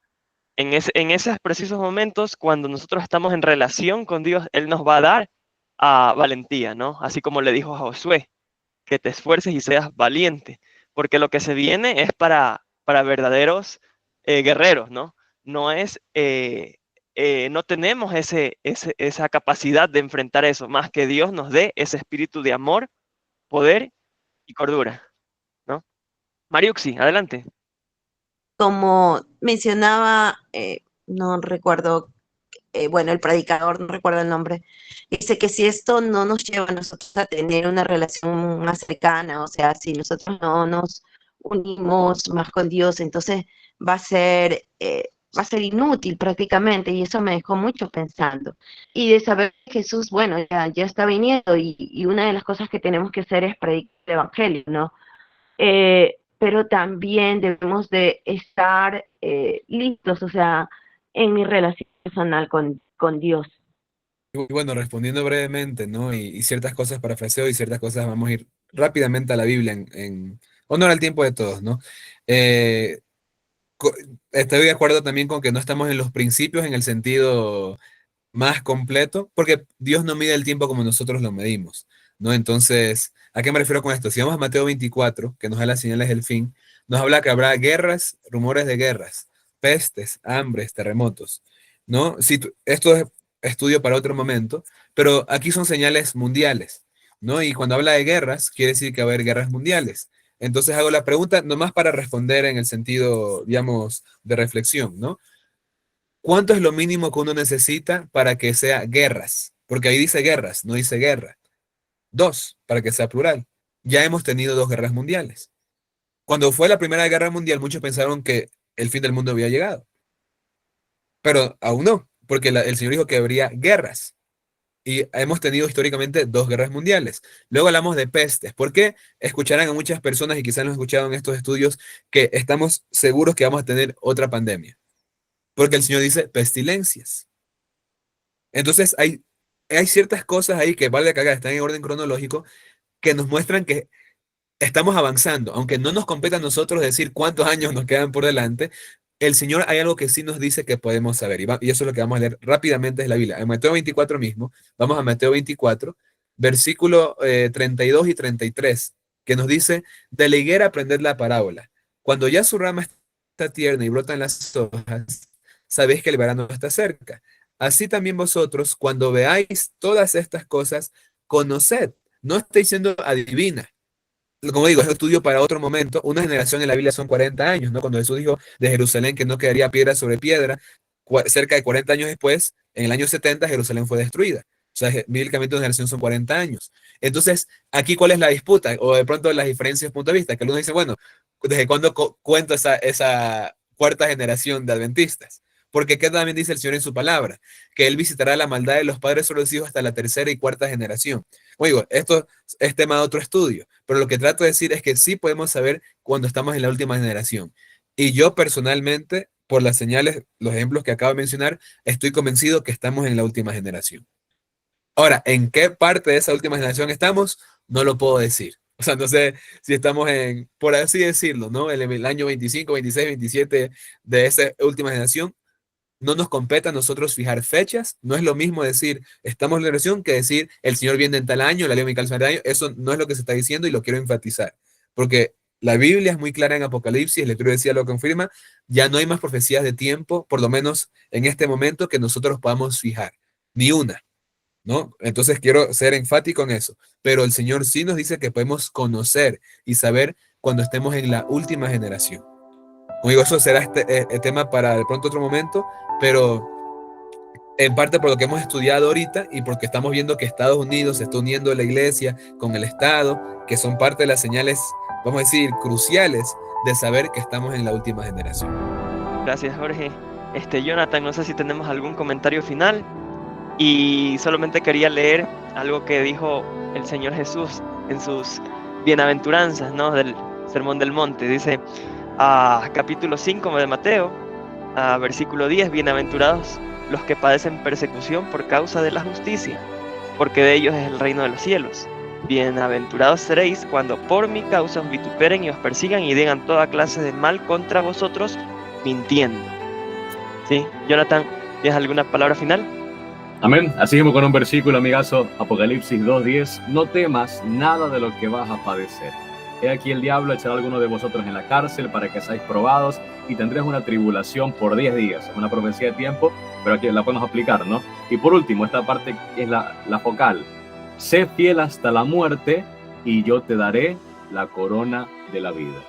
En esos precisos momentos, cuando nosotros estamos en relación con Dios, Él nos va a dar valentía, ¿no? Así como le dijo a Josué, que te esfuerces y seas valiente, porque lo que se viene es para verdaderos guerreros, ¿no? No es, no tenemos esa capacidad de enfrentar eso, más que Dios nos dé ese espíritu de amor, poder y cordura, ¿no? Mariuxi, adelante. Como mencionaba, no recuerdo, bueno, el predicador, no recuerdo el nombre, dice que si esto no nos lleva a nosotros a tener una relación más cercana, o sea, si nosotros no nos unimos más con Dios, entonces va a ser inútil prácticamente, y eso me dejó mucho pensando. Y de saber que Jesús, bueno, ya está viniendo, y una de las cosas que tenemos que hacer es predicar el Evangelio, ¿no? Pero también debemos de estar listos, o sea, en mi relación personal con Dios. Y bueno, respondiendo brevemente, ¿no? Y ciertas cosas parafraseo y ciertas cosas vamos a ir rápidamente a la Biblia en honor al tiempo de todos, ¿no? Eh, co- Estoy de acuerdo también con que no estamos en los principios en el sentido más completo, porque Dios no mide el tiempo como nosotros lo medimos, ¿no? Entonces, ¿A qué me refiero con esto? Si vamos a Mateo 24, que nos da las señales del fin, nos habla que habrá guerras, rumores de guerras, pestes, hambres, terremotos, ¿no? Si esto es estudio para otro momento, pero aquí son señales mundiales, ¿no? Y cuando habla de guerras, quiere decir que va a haber guerras mundiales. Entonces hago la pregunta nomás para responder en el sentido, digamos, de reflexión, ¿no? ¿Cuánto es lo mínimo que uno necesita para que sea guerras? Porque ahí dice guerras, no dice guerra. 2, para que sea plural. Ya hemos tenido 2 guerras mundiales. Cuando fue la Primera Guerra Mundial, muchos pensaron que el fin del mundo había llegado. Pero aún no, porque el Señor dijo que habría guerras. Y hemos tenido históricamente 2 guerras mundiales. Luego hablamos de pestes. ¿Por qué? Escucharán a muchas personas, y quizás lo han escuchado en estos estudios, que estamos seguros que vamos a tener otra pandemia. Porque el Señor dice pestilencias. Entonces hay ciertas cosas ahí que vale cagar, están en orden cronológico, que nos muestran que estamos avanzando. Aunque no nos compete a nosotros decir cuántos años nos quedan por delante, el Señor hay algo que sí nos dice que podemos saber. Y eso es lo que vamos a leer rápidamente de la Biblia. En Mateo 24 mismo, vamos a Mateo 24, versículo 32 y 33, que nos dice, de la higuera aprended la parábola. Cuando ya su rama está tierna y brotan las hojas, sabéis que el verano está cerca. Así también vosotros, cuando veáis todas estas cosas, conoced. No estoy diciendo adivina. Como digo, es un estudio para otro momento. Una generación en la Biblia son 40 años, ¿no? Cuando Jesús dijo de Jerusalén que no quedaría piedra sobre piedra, cerca de 40 años después, en el año 70, Jerusalén fue destruida. O sea, bíblicamente una generación son 40 años. Entonces, aquí, ¿cuál es la disputa? O de pronto las diferencias de punto de vista. Que algunos dicen, bueno, ¿desde cuándo cuento esa cuarta generación de adventistas? Porque ¿qué también dice el Señor en su palabra? Que Él visitará la maldad de los padres sobre los hijos hasta la tercera y cuarta generación. Oigo, esto es tema de otro estudio, pero lo que trato de decir es que sí podemos saber cuando estamos en la última generación. Y yo personalmente, por las señales, los ejemplos que acabo de mencionar, estoy convencido que estamos en la última generación. Ahora, ¿en qué parte de esa última generación estamos? No lo puedo decir. O sea, no sé si estamos en, por así decirlo, ¿no? El año 25, 26, 27 de esa última generación. No nos compete a nosotros fijar fechas. No es lo mismo decir estamos en la generación que decir el Señor viene en tal año, la ley me calza en tal año. Eso no es lo que se está diciendo y lo quiero enfatizar. Porque la Biblia es muy clara en Apocalipsis, el lector decía lo confirma, ya no hay más profecías de tiempo, por lo menos en este momento, que nosotros podamos fijar. Ni una, ¿no? Entonces quiero ser enfático en eso. Pero el Señor sí nos dice que podemos conocer y saber cuando estemos en la última generación. Como digo, eso será el tema para de pronto otro momento, pero en parte por lo que hemos estudiado ahorita y porque estamos viendo que Estados Unidos se está uniendo a la iglesia con el Estado, que son parte de las señales, vamos a decir, cruciales de saber que estamos en la última generación. Gracias, Jorge. Jonathan, no sé si tenemos algún comentario final y solamente quería leer algo que dijo el Señor Jesús en sus bienaventuranzas, ¿no? Del Sermón del Monte. Dice, capítulo 5 de Mateo, versículo 10, bienaventurados los que padecen persecución por causa de la justicia, porque de ellos es el reino de los cielos. Bienaventurados seréis cuando por mi causa os vituperen y os persigan y digan toda clase de mal contra vosotros, mintiendo. ¿Sí? Jonathan, ¿tienes alguna palabra final? Amén. Así mismo con un versículo, amigazo, Apocalipsis 2:10, no temas nada de lo que vas a padecer. He aquí el diablo echará a alguno de vosotros en la cárcel para que seáis probados y tendréis una tribulación por 10 días. Es una profecía de tiempo, pero aquí la podemos aplicar, ¿no? Y por último, esta parte es la focal. Sé fiel hasta la muerte y yo te daré la corona de la vida.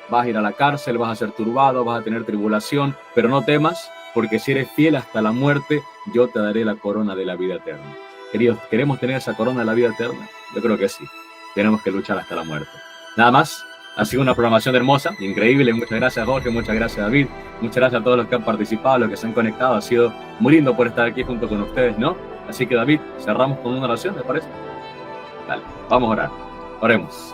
Vas a ir a la cárcel, vas a ser turbado, vas a tener tribulación, pero no temas, porque si eres fiel hasta la muerte, yo te daré la corona de la vida eterna. Queridos, ¿queremos tener esa corona de la vida eterna? Yo creo que sí. Tenemos que luchar hasta la muerte. Nada más, ha sido una programación hermosa, increíble. Muchas gracias, Jorge, muchas gracias, David. Muchas gracias a todos los que han participado, los que se han conectado. Ha sido muy lindo por estar aquí junto con ustedes, ¿no? Así que, David, cerramos con una oración, ¿te parece? Dale, vamos a orar. Oremos.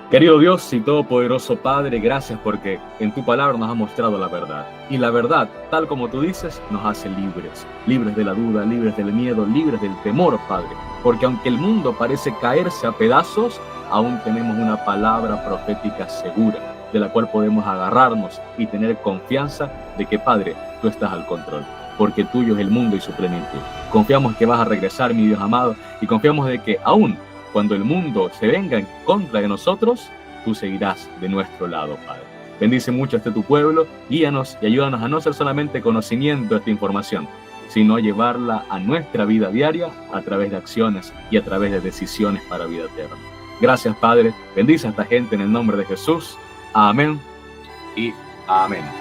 Querido Dios y todopoderoso Padre, gracias porque en tu palabra nos has mostrado la verdad. Y la verdad, tal como tú dices, nos hace libres. Libres de la duda, libres del miedo, libres del temor, Padre. Porque aunque el mundo parece caerse a pedazos, aún tenemos una palabra profética segura, de la cual podemos agarrarnos y tener confianza de que, Padre, tú estás al control. Porque tuyo es el mundo y su plenitud. Confiamos que vas a regresar, mi Dios amado, y confiamos de que aún cuando el mundo se venga en contra de nosotros, tú seguirás de nuestro lado, Padre. Bendice mucho a este tu pueblo, guíanos y ayúdanos a no ser solamente conocimiento de esta información, sino a llevarla a nuestra vida diaria a través de acciones y a través de decisiones para vida eterna. Gracias, Padre. Bendice a esta gente en el nombre de Jesús. Amén y amén.